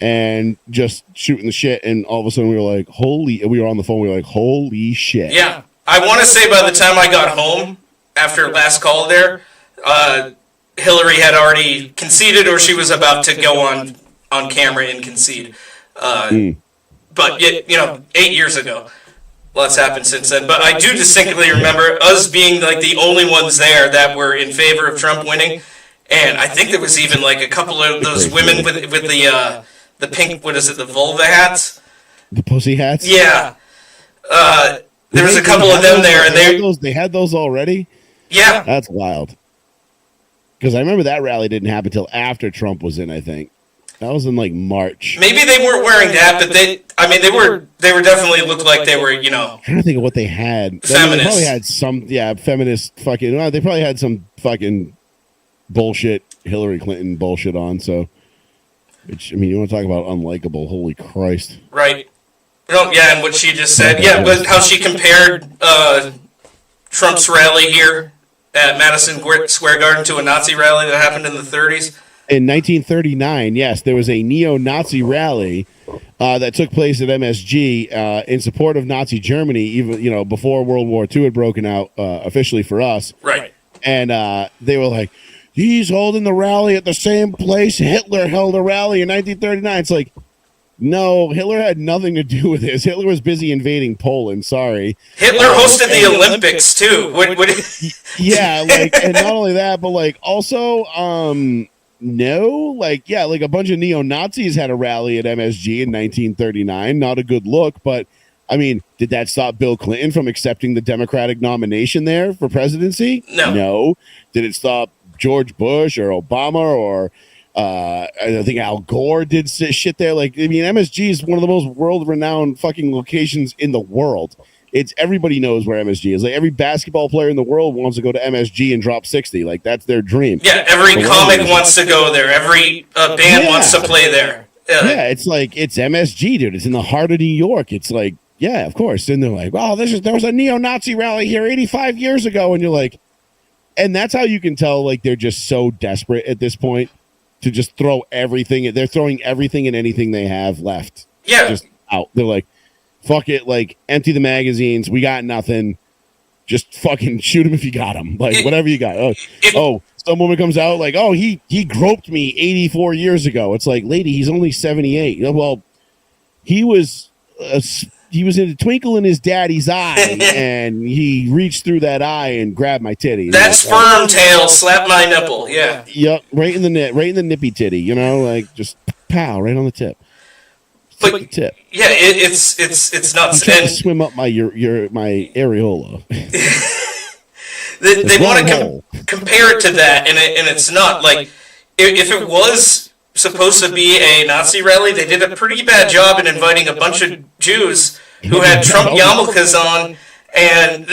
and just shooting the shit. And all of a sudden we were like, we were on the phone. We were like, holy shit. Yeah. I want to say by the time I got home after last call there, Hillary had already conceded, or she was about to go on camera and concede. But, 8 years ago, lots happened since then. But I do distinctly remember us being like the only ones there that were in favor of Trump winning. And I think there was even like a couple of those women with the pink, what is it, the vulva hats? The pussy hats? Yeah. There was a couple of them there, and they had those already? Yeah. That's wild. Because I remember that rally didn't happen until after Trump was in, I think. That was in like March. Maybe they weren't wearing that, but they were definitely looked like they were, I'm trying to think of what they had. Feminist. They probably had some, feminist fucking, they probably had some fucking bullshit, Hillary Clinton bullshit on, so. Which, you want to talk about unlikable, holy Christ. Right. Oh, yeah, and what she just said. Yeah, but how she compared Trump's rally here at Madison Square Garden to a Nazi rally that happened in the 30s. In 1939, yes, there was a neo-Nazi rally that took place at MSG in support of Nazi Germany, even before World War II had broken out officially for us. Right. And they were like, he's holding the rally at the same place Hitler held a rally in 1939. It's like, no, Hitler had nothing to do with this. Hitler was busy invading Poland. Sorry. Hitler hosted the Olympics too. Yeah, and not only that, but also, no, a bunch of neo-Nazis had a rally at MSG in 1939. Not a good look, but did that stop Bill Clinton from accepting the Democratic nomination there for presidency? No. Did it stop George Bush or Obama or I think Al Gore did shit there? MSG is one of the most world-renowned fucking locations in the world. Everybody knows where MSG is. Every basketball player in the world wants to go to MSG and drop 60. That's their dream. Yeah, every comic wants to go there. Every band wants to play there. Yeah, it's like it's MSG, dude. It's in the heart of New York. It's like, yeah, of course. And they're like, "Oh, there was a neo-Nazi rally here 85 years ago," and you're like, and that's how you can tell like they're just so desperate at this point to just throw everything. They're throwing everything and anything they have left. Yeah. Just out. They're like, "Fuck it, like empty the magazines. We got nothing. Just fucking shoot him if you got him. Like whatever you got." Some woman comes out like, "Oh, he groped me 84 years ago." It's like, lady, he's only 78. Well, he was in a twinkle in his daddy's eye, and he reached through that eye and grabbed my titty. That sperm tail slapped my nipple. Yeah. Yep, right in the nippy titty. You know, like just pow, right on the tip. But the tip. yeah, it's I'm nuts. trying to And swim up my areola. they want to compare it to that, and it's not like if it was supposed to be a Nazi rally, they did a pretty bad job in inviting a bunch of Jews who had Trump yarmulkes on and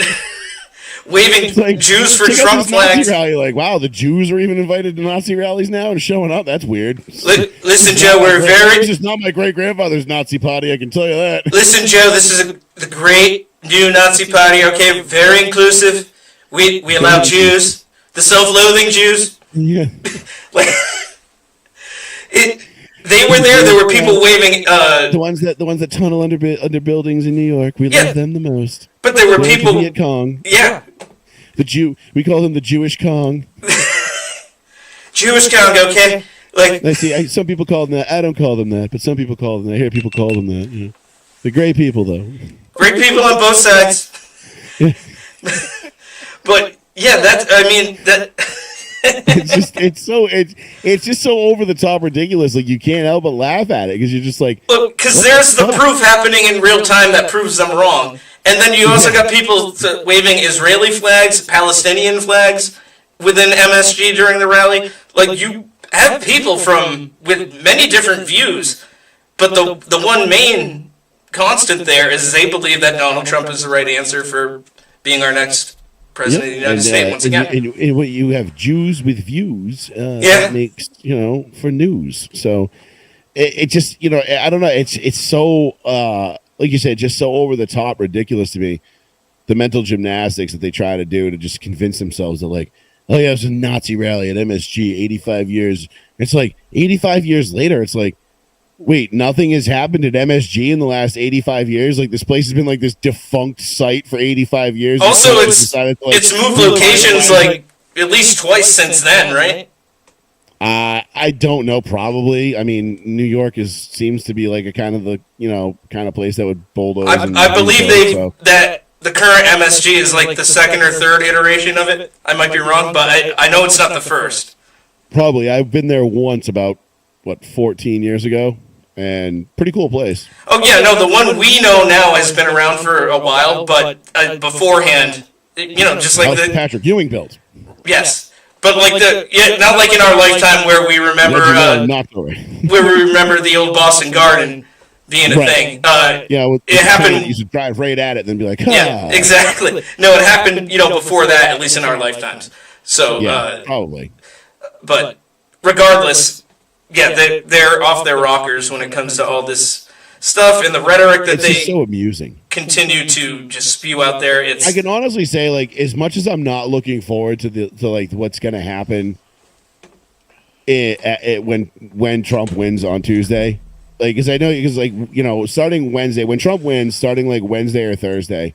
waving like, Jews for check out Trump this Nazi flags. rally. Like, wow, the Jews are even invited to Nazi rallies now and showing up. That's weird. Listen, Joe, we're very. This is not my great grandfather's Nazi party. I can tell you that. Listen, Joe, this is the great new Nazi party. Okay, very inclusive. We allow Jews, the self-loathing Jews. Yeah. Like they were there. There were people waving. The ones that tunnel under buildings in New York. We love them the most. But there were Where's people. the Viet Cong. Yeah. We call them the Jewish Kong. Jewish Kong, okay? Like I see. Some people call them that. I don't call them that, but some people call them that. I hear people call them that. You know. The great people, though. great people on both sides. But yeah, it's just so over the top ridiculous. Like you can't help but laugh at it because you're just like, because there's the proof happening in real time that proves them wrong. And then you also got people waving Israeli flags, Palestinian flags within MSG during the rally. Like you have people with many different views, but the one main constant there is they believe that Donald Trump is the right answer for being our next president of the United States once again. And what you have Jews with views that makes for news. So it just I don't know. It's so like you said, just so over the top ridiculous to me. The mental gymnastics that they try to do to just convince themselves that like, oh yeah, it was a Nazi rally at MSG 85 years. It's like 85 years later. It's like, wait, nothing has happened at MSG in the last 85 years? Like, this place has been like this defunct site for 85 years. Also, it's moved locations like at least twice since then, right? I don't know. Probably. I mean, New York seems to be like a kind of place that would bulldoze. I believe that the current MSG is like the second or third iteration of it. I might be wrong, but I know it's not the first. Probably. I've been there once about 14 years ago. And pretty cool place. Oh yeah, no, the one we know now has been around for a while, but beforehand, just like the Patrick Ewing built. Yes, but like not like in our lifetime where we remember the old Boston Garden being a thing. It happened. You should drive right at it and then be like, ha. Yeah, exactly. No, it happened, before that, at least in our lifetimes. So probably. But regardless. Yeah, they're off their rockers when it comes to all this stuff and the rhetoric that it's so amusing. Continue to just spew out there. I can honestly say, like, as much as I'm not looking forward to what's going to happen when Trump wins on Tuesday, like, because starting Wednesday, when Trump wins, starting like Wednesday or Thursday,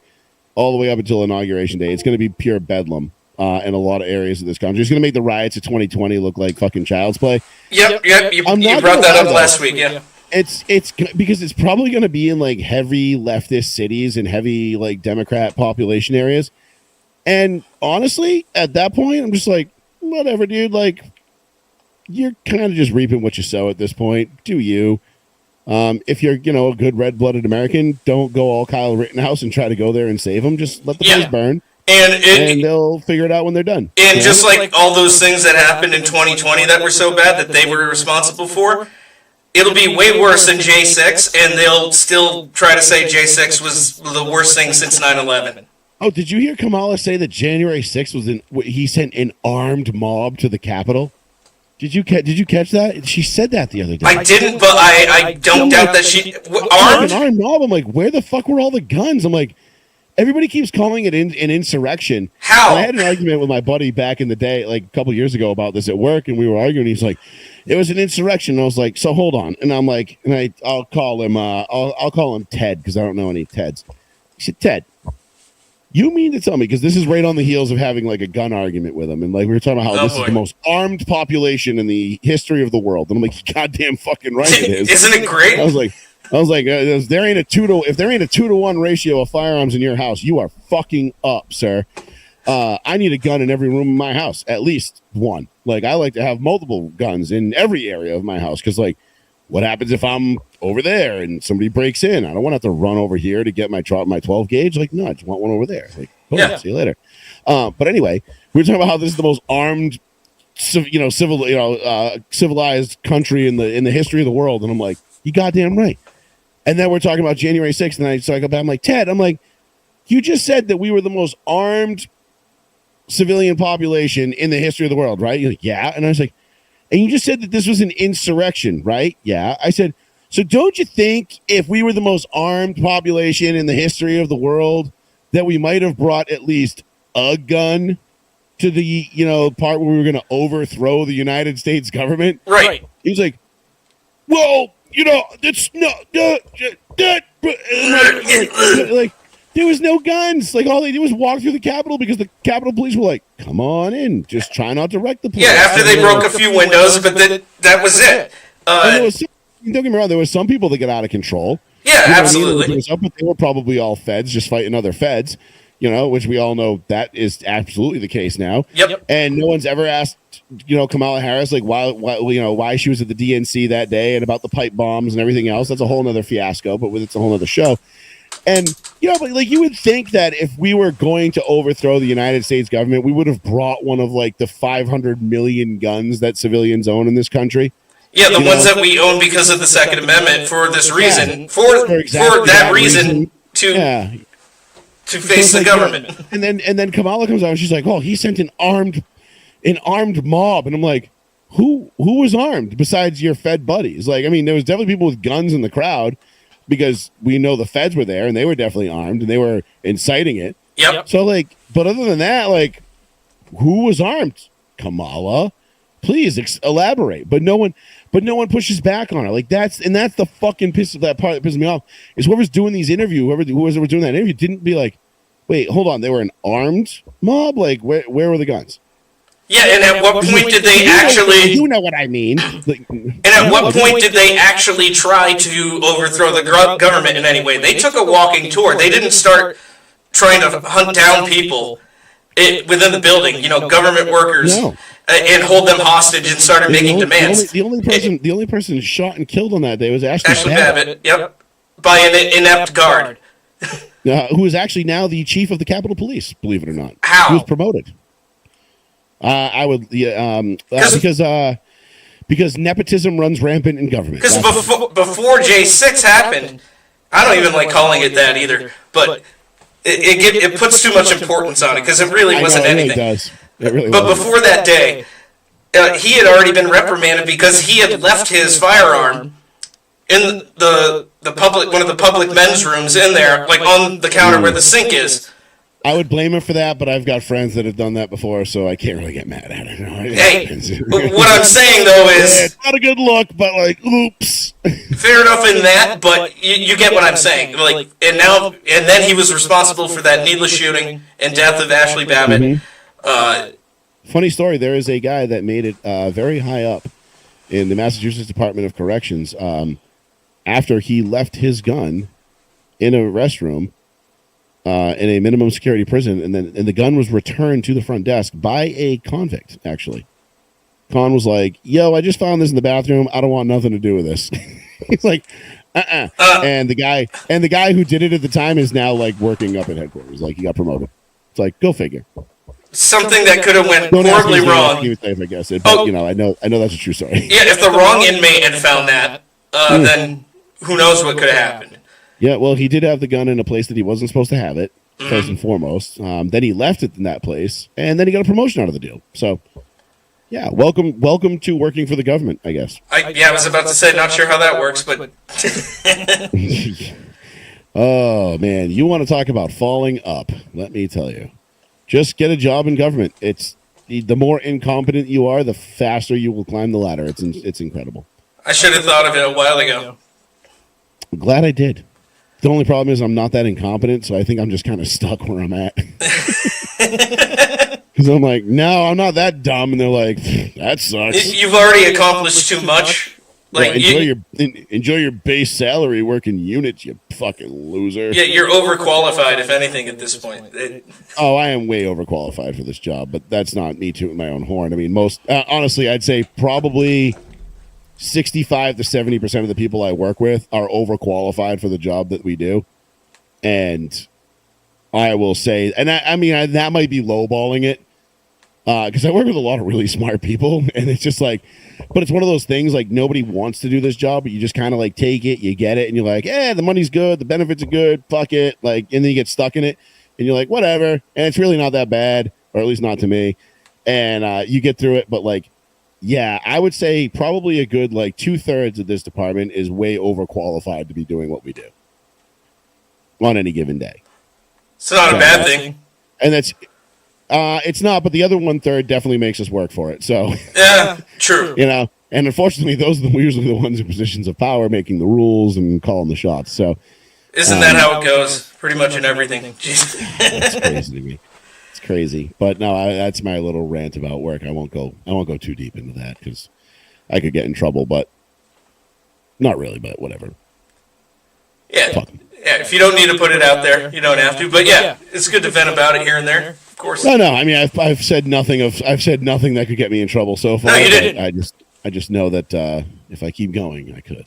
all the way up until Inauguration Day, it's going to be pure bedlam. In a lot of areas of this country. It's going to make the riots of 2020 look like fucking child's play. Yep. You brought that up last week, yeah. It's because it's probably going to be in like heavy leftist cities and heavy like Democrat population areas. And honestly, at that point, I'm just like, whatever, dude. Like, you're kind of just reaping what you sow at this point. Do you? If you're, a good red-blooded American, don't go all Kyle Rittenhouse and try to go there and save them. Just let the place burn. And they'll figure it out when they're done. And just like all those things that happened in 2020 that were so bad that they were responsible for, it'll be way worse than J6, and they'll still try to say J6 was the worst thing since 9/11. Oh, did you hear Kamala say that January 6th he sent an armed mob to the Capitol? Did you catch that? She said that the other day. I didn't, but I don't doubt that she armed. An armed mob. I'm like, where the fuck were all the guns? I'm like, everybody keeps calling it an insurrection. How? And I had an argument with my buddy back in the day, like a couple years ago, about this at work, and we were arguing. He's like, it was an insurrection. And I was like, so hold on. And I'm like, and I'll call him. I'll call him Ted because I don't know any Teds. He said, Ted, you mean to tell me, because this is right on the heels of having like a gun argument with him, and like we were talking about how this is the most armed population in the history of the world, and I'm like, goddamn fucking right it is. Isn't it great? I was like, if there ain't a 2-to-1 ratio of firearms in your house, you are fucking up, sir. I need a gun in every room in my house, at least one. Like, I like to have multiple guns in every area of my house, because like, what happens if I'm over there and somebody breaks in? I don't want to have to run over here to get my 12 gauge. Like, no, I just want one over there. Like, cool, Yeah. See you later. But anyway, we were talking about how this is the most armed, civilized country in the history of the world, and I'm like, you goddamn right. And then we're talking about January 6th, and so I go back. I'm like, Ted, you just said that we were the most armed civilian population in the history of the world, right? You're like, yeah. And I was like, and you just said that this was an insurrection, right? Yeah. I said, so don't you think if we were the most armed population in the history of the world, that we might have brought at least a gun to the, part where we were going to overthrow the United States government? Right. He was like, well, that's not like there was no guns. Like, all they did was walk through the Capitol because the Capitol Police were like, come on in, just try not to wreck the place. Yeah, after they broke a few windows, but that was it. And there was don't get me wrong, there was some people that got out of control. Yeah, You know what I mean? absolutely. But they were probably all feds just fighting other feds, which we all know that is absolutely the case now. Yep. And no one's ever asked, Kamala Harris, like why she was at the DNC that day and about the pipe bombs and everything else. That's a whole nother fiasco, but it's a whole nother show. And, but like you would think that if we were going to overthrow the United States government, we would have brought one of like the 500 million guns that civilians own in this country. Yeah, the ones that we own because of the Second Amendment for this reason, for that reason to face the government. And then Kamala comes out and she's like, "Oh, he sent an armed mob," and I'm like, "Who was armed besides your Fed buddies?" Like, I mean, there was definitely people with guns in the crowd because we know the Feds were there and they were definitely armed and they were inciting it. Yep. So like, but other than that, like, who was armed? Kamala, please elaborate. But no one pushes back on her. Like that's the fucking that part that pisses me off is whoever's doing these interviews, who was doing that interview didn't be like, wait, hold on, they were an armed mob? Like where were the guns? Yeah, and at what point did they actually... You know what I mean. And at what point did they actually try to overthrow the government in any way? They took a walking tour. They didn't start trying to hunt down people within the building, government workers, and hold them hostage and started making demands. The only person shot and killed on that day was Ashley Babbitt. Yep, by an inept guard. Who is actually now the chief of the Capitol Police, believe it or not. How? He was promoted. Because nepotism runs rampant in government. Because before J6 happened, I don't even like calling it that either, but it puts too much importance on it because it really wasn't anything. It does. It really But wasn't. before that day, he had already been reprimanded because he had left his firearm in one of the public men's rooms in there, like on the counter where the sink is. I would blame him for that, but I've got friends that have done that before, so I can't really get mad at it. Hey, what I'm saying though is it's not a good look, but like, oops. fair enough in that, but you get what I'm saying. Like, and then he was responsible for that needless shooting and death of Ashley Babbitt. Funny story. There is a guy that made it very high up in the Massachusetts Department of Corrections after he left his gun in a restroom. In a minimum security prison, and the gun was returned to the front desk by a convict. Actually, Con was like, "Yo, I just found this in the bathroom. I don't want nothing to do with this." He's like, and the guy who did it at the time is now like working up at headquarters. Like he got promoted. It's like, go figure. Something that could have went Don't ask horribly me wrong. if I guess it, but I know that's a true story. Yeah, if the wrong inmate had found that, then who knows what could have happened. Yeah, well, he did have the gun in a place that he wasn't supposed to have it, first and foremost. Then he left it in that place, and then he got a promotion out of the deal. So, Yeah, welcome to working for the government, I guess. I was about to say, not sure how that works, but Oh man, you want to talk about falling up? Let me tell you, just get a job in government. It's the more incompetent you are, the faster you will climb the ladder. It's incredible. I should have thought of it a while ago. I'm glad I did. The only problem is I'm not that incompetent, so I think I'm just kind of stuck where I'm at. Because I'm like, no, I'm not that dumb, and they're like, that sucks. You've already accomplished too much. Like, Yeah, enjoy your base salary working units, you fucking loser. yeah, you're overqualified, if anything, at this point. Oh, I am way overqualified for this job, but that's not me tooting my own horn. I mean, honestly, I'd say probably 65 to 70% of the people I work with are overqualified for the job that we do. And I will say, and I mean, that might be lowballing it, because I work with a lot of really smart people, and it's just like, but it's one of those things, like, nobody wants to do this job, but you just kind of like take it, you get it, and you're like, the money's good, the benefits are good, fuck it, like, and then you get stuck in it, and you're like, whatever, and it's really not that bad, or at least not to me, and you get through it. But like, yeah, I would say probably a good like 2/3 of this department is way overqualified to be doing what we do on any given day. It's not a bad thing. And that's it's not, but the other 1/3 definitely makes us work for it. So Yeah, true. you know, and unfortunately, those are usually the ones in positions of power, making the rules and calling the shots. So Isn't that how it goes? Pretty much in everything. Jeez. it's crazy to me. It's crazy, but no, that's my little rant about work. I won't go too deep into that because I could get in trouble, but not really. But whatever. Yeah. Fuck 'em. Yeah, if you don't need to put it out there, you don't have to. But yeah, it's good to vent about it here and there, of course. No. I mean, I've said nothing that could get me in trouble so far. No, you didn't. I just know that if I keep going, I could.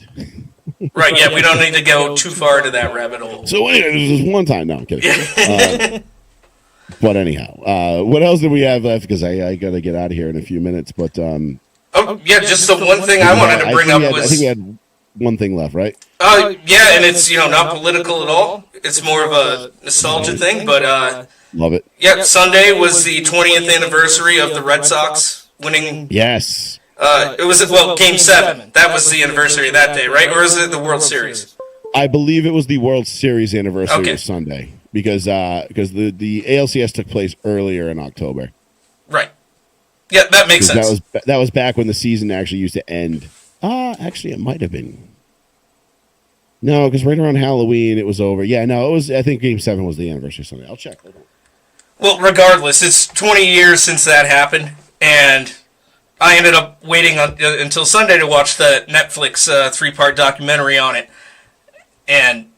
Right, yeah, we don't need to go too far into that rabbit hole. So anyway, this is one time. No, I'm kidding. But anyhow, what else do we have left? Because I got to get out of here in a few minutes. But Oh, yeah, just the one thing I wanted to bring up I was... think we had one thing left, right? Yeah, and it's, not political at all. It's more of a nostalgia thing, but Love it. yeah, Sunday was the 20th anniversary of the Red Sox winning. Yes. It was, Game 7. That was the anniversary of that day, right? Or is it the World Series? I believe it was the World Series anniversary Okay. of Sunday because the ALCS took place earlier in October. Right. Yeah, that makes sense. That was back when the season actually used to end. Actually, it might have been. No, because right around Halloween it was over. Yeah, no, it was. I think Game 7 was the anniversary Sunday. I'll check. Hold on. Well, regardless, it's 20 years since that happened, and I ended up waiting until Sunday to watch the Netflix 3-part documentary on it. And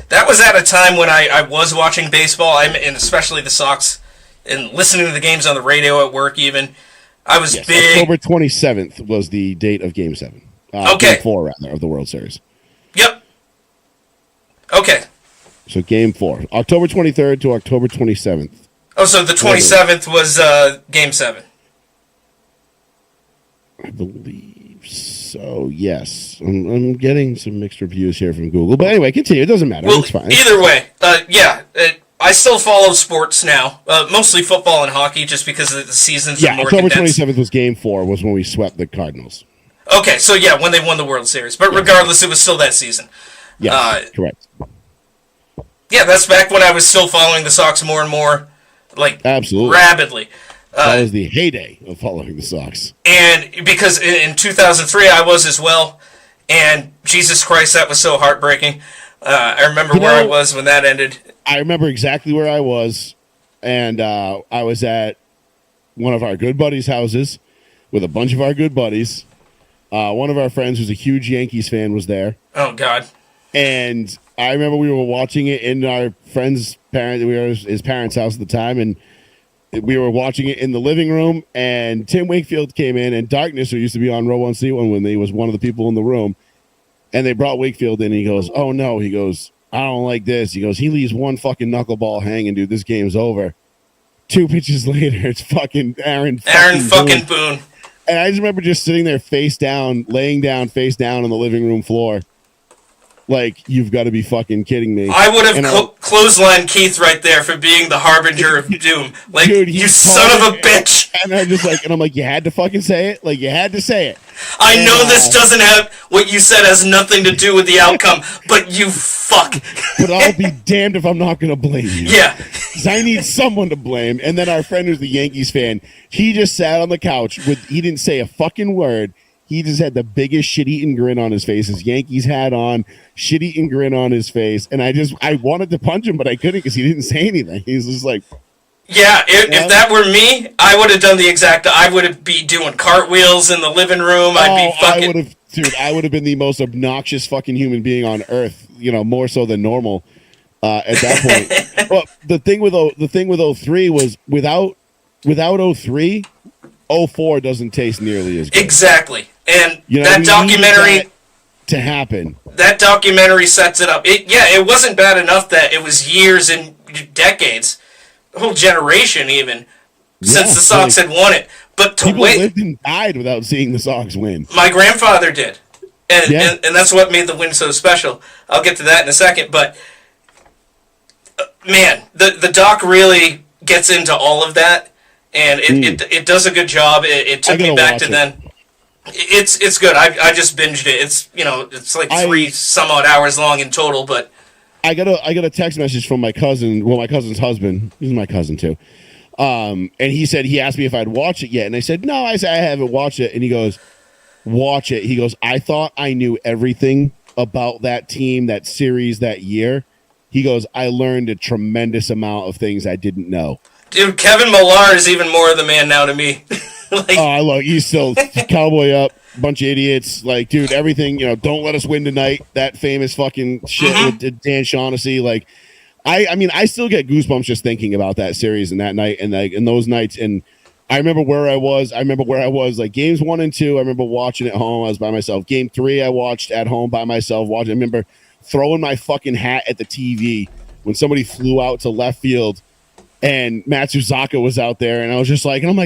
that was at a time when I was watching baseball, and especially the Sox, and listening to the games on the radio at work even. I was Yes, big... October 27th was the date of Game 7. Okay. Game 4, rather, of the World Series. Yep. Okay. So Game 4. October 23rd to October 27th. Oh, so the 27th was Game 7. I believe so, yes. I'm getting some mixed reviews here from Google. But anyway, continue. It doesn't matter. Well, it's fine. either way, I still follow sports now, mostly football and hockey, just because the seasons are more October condensed. 27th was Game 4, was when we swept the Cardinals. Okay, so yeah, when they won the World Series. But regardless, it was still that season. Yes, correct. Yeah, that's back when I was still following the Sox more and more, like, Absolutely. rapidly. That was the heyday of following the Sox. And because in 2003 I was as well, and Jesus Christ, that was so heartbreaking. I remember where I was when that ended. I remember exactly where I was, and I was at one of our good buddies' houses with a bunch of our good buddies. One of our friends who's a huge Yankees fan was there. Oh, God. And I remember we were watching it in our friend's his parents' house at the time, and we were watching it in the living room, and Tim Wakefield came in, and Darkness, who used to be on Row 1C1 when he was one of the people in the room, and they brought Wakefield in, and he goes, oh no, he goes, I don't like this. He goes, he leaves one fucking knuckleball hanging, dude, this game's over. 2 pitches later, it's fucking Aaron fucking Boone. And I just remember just sitting there laying down face down on the living room floor, Like, you've got to be fucking kidding me. I would have And clotheslined Keith right there for being the harbinger of doom. Like, Dude, he you son of a bitch. And I'm like, you had to fucking say it? Like, you had to say it. I know this doesn't have, what you said has nothing to do with the outcome, but you fuck. But I'll be damned if I'm not going to blame you. Yeah. Because I need someone to blame. And then our friend who's the Yankees fan, he just sat on the couch he didn't say a fucking word. He just had the biggest shit-eating grin on his face. His Yankees hat on, shit-eating grin on his face. And I wanted to punch him, but I couldn't because he didn't say anything. He's just like... Yeah, if that were me, I would have done the exact... I would be doing cartwheels in the living room. I'd be fucking... I would have been the most obnoxious fucking human being on earth, more so than normal at that point. Well, the thing with 03 was without 03, 04 doesn't taste nearly as good. Exactly. And that documentary to happen. That documentary sets it up. It wasn't bad enough that it was years and decades, a whole generation even, since the Sox had won it. But to people wait, lived and died without seeing the Sox win. My grandfather did, and that's what made the win so special. I'll get to that in a second. But man, the doc really gets into all of that, and it does a good job. It took me back to then. It's good. I just binged it. It's like 3 some odd hours long in total. But I got a text message from my cousin. Well, my cousin's husband. He's my cousin too. And he asked me if I'd watch it yet, and I said no. I said I haven't watched it, and he goes, "Watch it." He goes, "I thought I knew everything about that team, that series, that year." He goes, "I learned a tremendous amount of things I didn't know." Dude, Kevin Millar is even more of the man now to me. He's still cowboy up, bunch of idiots. Like, dude, everything, don't let us win tonight. That famous fucking shit with Dan Shaughnessy. Like, I mean, I still get goosebumps just thinking about that series and that night and those nights. And I remember where I was. Like games 1 and 2. I remember watching at home. I was by myself. Game 3, I watched at home by myself. I remember throwing my fucking hat at the TV when somebody flew out to left field and Matsuzaka was out there. And I was just like, I'm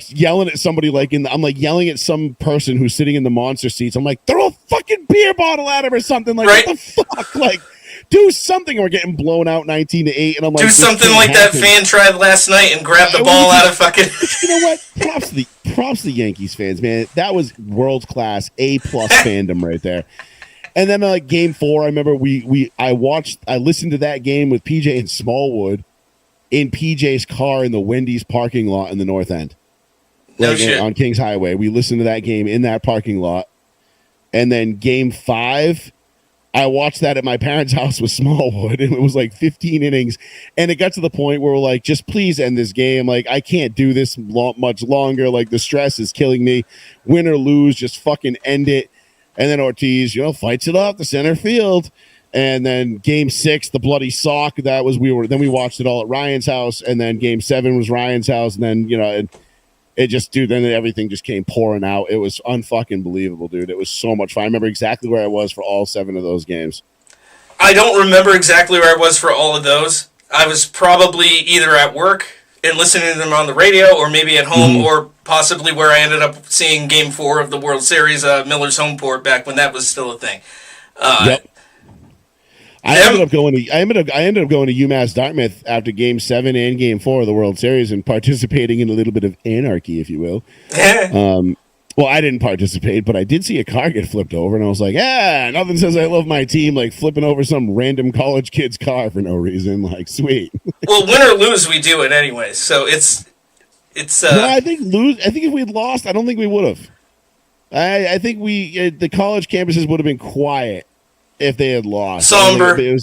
yelling at somebody I'm yelling at some person who's sitting in the monster seats. I'm like, throw a fucking beer bottle at him or something. Like, right? What the fuck? Like, do something. We're getting blown out 19-8, and I'm like, do something like that fan tried last night and grab the ball out of fucking. You know what? Props to the Yankees fans, man. That was world class, A+ fandom right there. And then game 4, I remember I listened to that game with PJ in Smallwood in PJ's car in the Wendy's parking lot in the North End. No shit. On Kings Highway. We listened to that game in that parking lot. And then game 5, I watched that at my parents' house with Smallwood, and it was like 15 innings. And it got to the point where we're like, just please end this game. Like, I can't do this much longer. Like, the stress is killing me. Win or lose, just fucking end it. And then Ortiz, fights it off the center field. And then game 6, the bloody sock. Then we watched it all at Ryan's house. And then game 7 was Ryan's house. And then, then everything just came pouring out. It was unfucking believable, dude. It was so much fun. I remember exactly where I was for all 7 of those games. I don't remember exactly where I was for all of those. I was probably either at work and listening to them on the radio, or maybe at home, or possibly where I ended up seeing Game 4 of the World Series, Miller's home port, back when that was still a thing. Yep. I ended up going to UMass Dartmouth after Game 7 and Game 4 of the World Series and participating in a little bit of anarchy, if you will. Well, I didn't participate, but I did see a car get flipped over, and I was like, nothing says I love my team like flipping over some random college kid's car for no reason. Like, sweet. Well, win or lose, we do it anyway, so it's. No, I think if we'd lost, I don't think we would have. I think the college campuses would have been quiet if they had lost. Somber. It would have been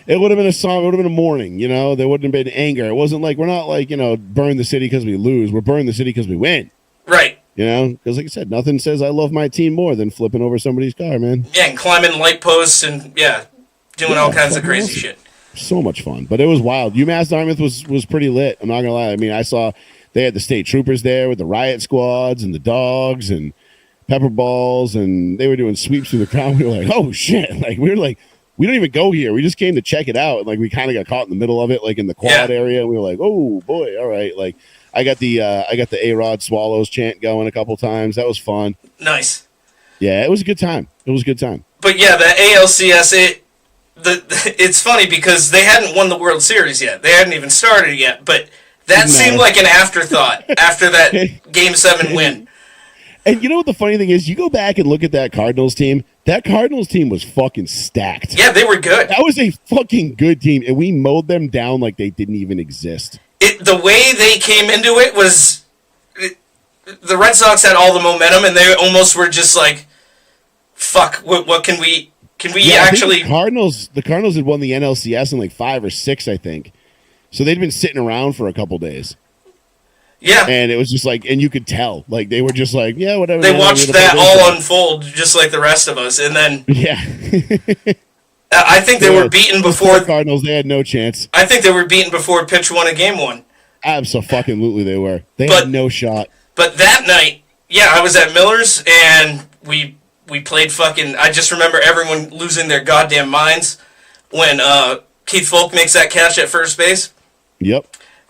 it would have been a mourning. There wouldn't have been anger. It wasn't like we're not like burn the city because we lose. We're burning the city because we win. Right. Because like I said, nothing says I love my team more than flipping over somebody's car, man. Yeah, and climbing light posts and doing all kinds of crazy shit. So much fun, but it was wild. UMass Dartmouth was pretty lit. I'm not gonna lie. I mean, I saw they had the state troopers there with the riot squads and the dogs and pepper balls, and they were doing sweeps through the crowd. We were like, oh shit! Like we don't even go here. We just came to check it out. And, like we kind of got caught in the middle of it, like in the quad area. And we were like, oh boy, all right. Like I got the A-Rod Swallows chant going a couple times. That was fun. Nice. Yeah, it was a good time. It was a good time. But yeah, the ALCS, it's funny because they hadn't won the World Series yet. They hadn't even started yet. But that seemed like an afterthought after that Game 7 win. And you know what the funny thing is? You go back and look at that Cardinals team. That Cardinals team was fucking stacked. Yeah, they were good. That was a fucking good team, and we mowed them down like they didn't even exist. The way they came into it was... the Red Sox had all the momentum, and they almost were just like, fuck, what can we... Can we actually... The Cardinals had won the NLCS in like 5 or 6, I think. So they'd been sitting around for a couple days. Yeah. And it was just like, and you could tell, like they were just like, yeah, whatever. They watched that all unfold just like the rest of us, and then yeah. I think they were beaten before the Cardinals. They had no chance. I think they were beaten before pitch won a game 1. Absolutely, they were. They had no shot. But that night, yeah, I was at Miller's and we played fucking. I just remember everyone losing their goddamn minds when Keith Folk makes that catch at first base. Yep.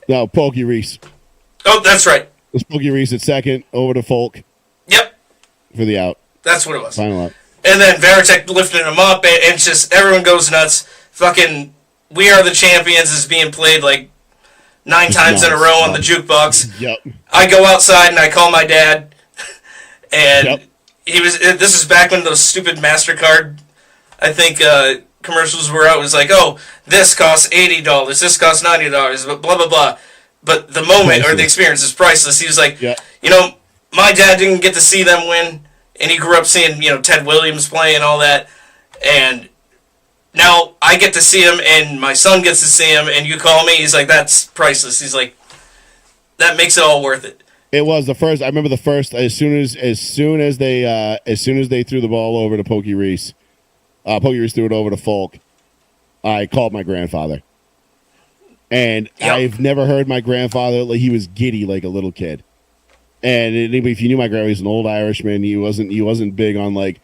No, Pokey Reese. Oh, that's right. It was Pokey Reese at second, over to Folk. Yep. For the out. That's what it was. Final out. And then Varitek lifting him up, and it's just everyone goes nuts. Fucking, We Are the Champions is being played like 9 times in a row on the jukebox. Yep. I go outside and I call my dad, and this is back when those stupid MasterCard, I think, commercials were out. It was like, oh, this costs $80, this costs $90, but blah, blah, blah. But the moment or the experience is priceless. He was like, you know, my dad didn't get to see them win, and he grew up seeing, you know, Ted Williams play and all that, and now I get to see him, and my son gets to see him, and you call me. He's like, that's priceless. He's like, that makes it all worth it. It was the first. I remember the first. As soon as they threw the ball over to Pokey Reese, Pokey Reese threw it over to Folk. I called my grandfather, and I've never heard my grandfather. Like, he was giddy like a little kid. And if you knew my grandfather, he was an old Irishman. He wasn't big on like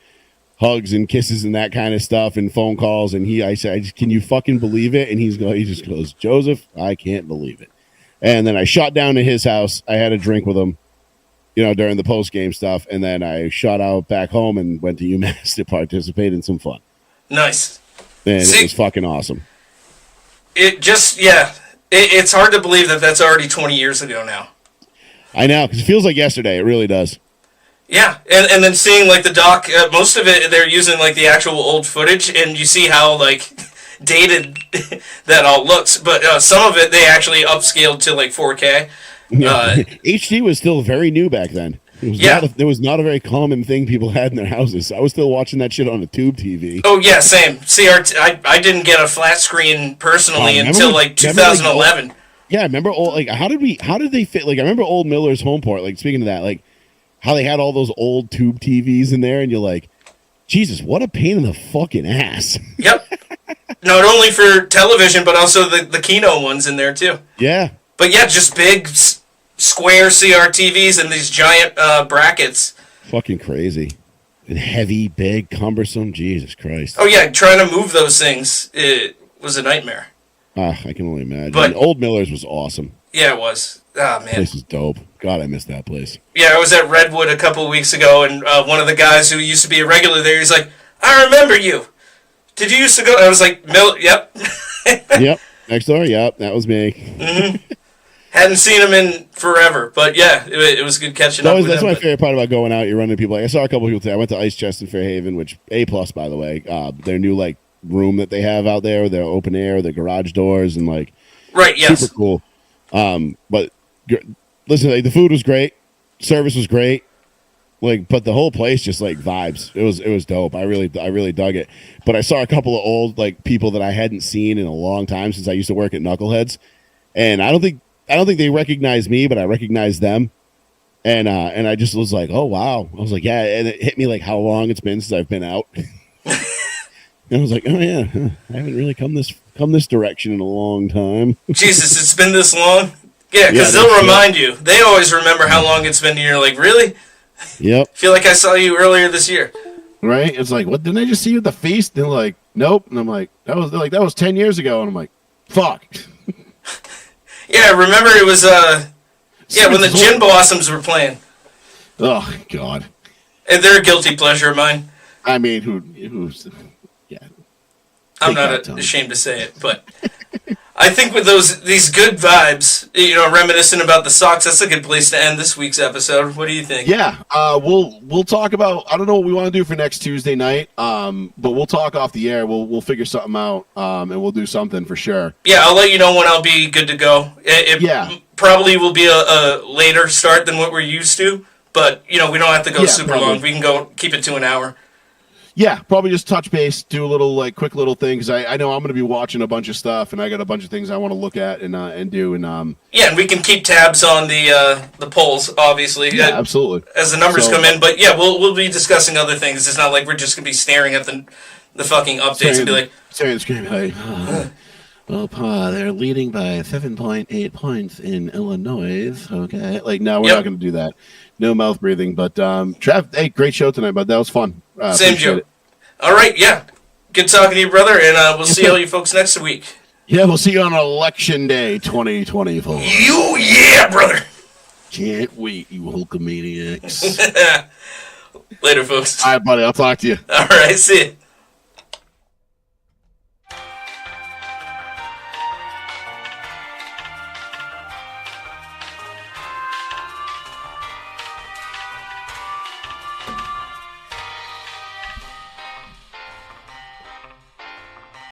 hugs and kisses and that kind of stuff and phone calls. And I said, can you fucking believe it? And he just goes, Joseph, I can't believe it. And then I shot down to his house. I had a drink with him, you know, during the post game stuff. And then I shot out back home and went to UMass to participate in some fun. Nice. And it was fucking awesome. It's hard to believe that that's already 20 years ago now. I know, because it feels like yesterday. It really does. Yeah, and then seeing, like, the doc, most of it, they're using, like, the actual old footage, and you see how, like, dated that all looks. But some of it, they actually upscaled to, like, 4K. HD was still very new back then. It was not a very common thing people had in their houses. I was still watching that shit on a tube TV. Oh, yeah, same. CRT, I didn't get a flat screen personally until, like, 2011. Yeah, I remember how did they fit? Like, I remember old Miller's Homeport, like, speaking of that, like, how they had all those old tube TVs in there, and you're like, Jesus, what a pain in the fucking ass. Yep. Not only for television, but also the Kino ones in there, too. Yeah. But yeah, just big, square CRTVs and these giant brackets. Fucking crazy. And heavy, big, cumbersome. Jesus Christ. Oh, yeah, trying to move those things, it was a nightmare. I can only imagine. But Old Miller's was awesome. Yeah, it was. Oh, man. That place is dope. God, I miss that place. Yeah, I was at Redwood a couple of weeks ago, and one of the guys who used to be a regular there, he's like, I remember you. Did you used to go? I was like, yep. Yep. Next door, yep. That was me. Mm-hmm. Hadn't seen him in forever, but yeah, it was good catching up with him. That's my favorite part about going out. You're running into people. Like, I saw a couple of people today. I went to Ice Chest in Fairhaven, which A+, by the way. Their new, like, room that they have out there, their open air, their garage doors, and like, right, yes, super cool. But listen, like, the food was great, service was great, like, but the whole place just like vibes. It was dope. I really dug it. But I saw a couple of old like people that I hadn't seen in a long time since I used to work at Knuckleheads, and I don't think they recognized me, but I recognized them. And I just was like, oh wow. I was like, yeah, and it hit me like how long it's been since I've been out. And I was like, oh yeah, I haven't really come this direction in a long time. Jesus, it's been this long? Yeah, because they'll remind you. They always remember how long it's been, and you're like, really? Yep. I feel like I saw you earlier this year. Right? It's like, what, didn't I just see you at the feast? And they're like, nope. And I'm like, that was 10 years ago. And I'm like, fuck. Yeah, remember it was when the Gin Blossoms were playing. Oh God. And they're a guilty pleasure of mine. I mean, who's yeah. I'm Take that, not Tony. ashamed to say it, but I think with these good vibes, reminiscent about the Sox, that's a good place to end this week's episode. What do you think? Yeah, we'll talk about. I don't know what we want to do for next Tuesday night, but we'll talk off the air. We'll figure something out, and we'll do something for sure. Yeah, I'll let you know when I'll be good to go. It Yeah. probably will be a later start than what we're used to, but we don't have to go Yeah, super probably. long. We can go keep it to an hour. Yeah, probably just touch base, do a little quick little things. I know I'm going to be watching a bunch of stuff, and I got a bunch of things I want to look at and do. And Yeah, and we can keep tabs on the polls, obviously, yeah, absolutely. as the numbers So- come in. But yeah, we'll be discussing other things. It's not like we're just gonna be staring at the fucking updates and be like, screaming like, well, Pa, they're leading by 7.8 points in Illinois. Okay, like no, we're Yep. not going to do that. No mouth breathing. But Trav, hey, great show tonight, bud. That was fun. same Appreciate Joe. it. All right, yeah, good talking to you, brother, and we'll see all you folks next week. Yeah, we'll see you on Election Day 2024. Yeah, brother. Can't wait, you Hulkamaniacs. Later, folks. All right, buddy. I'll talk to you. All right, see ya.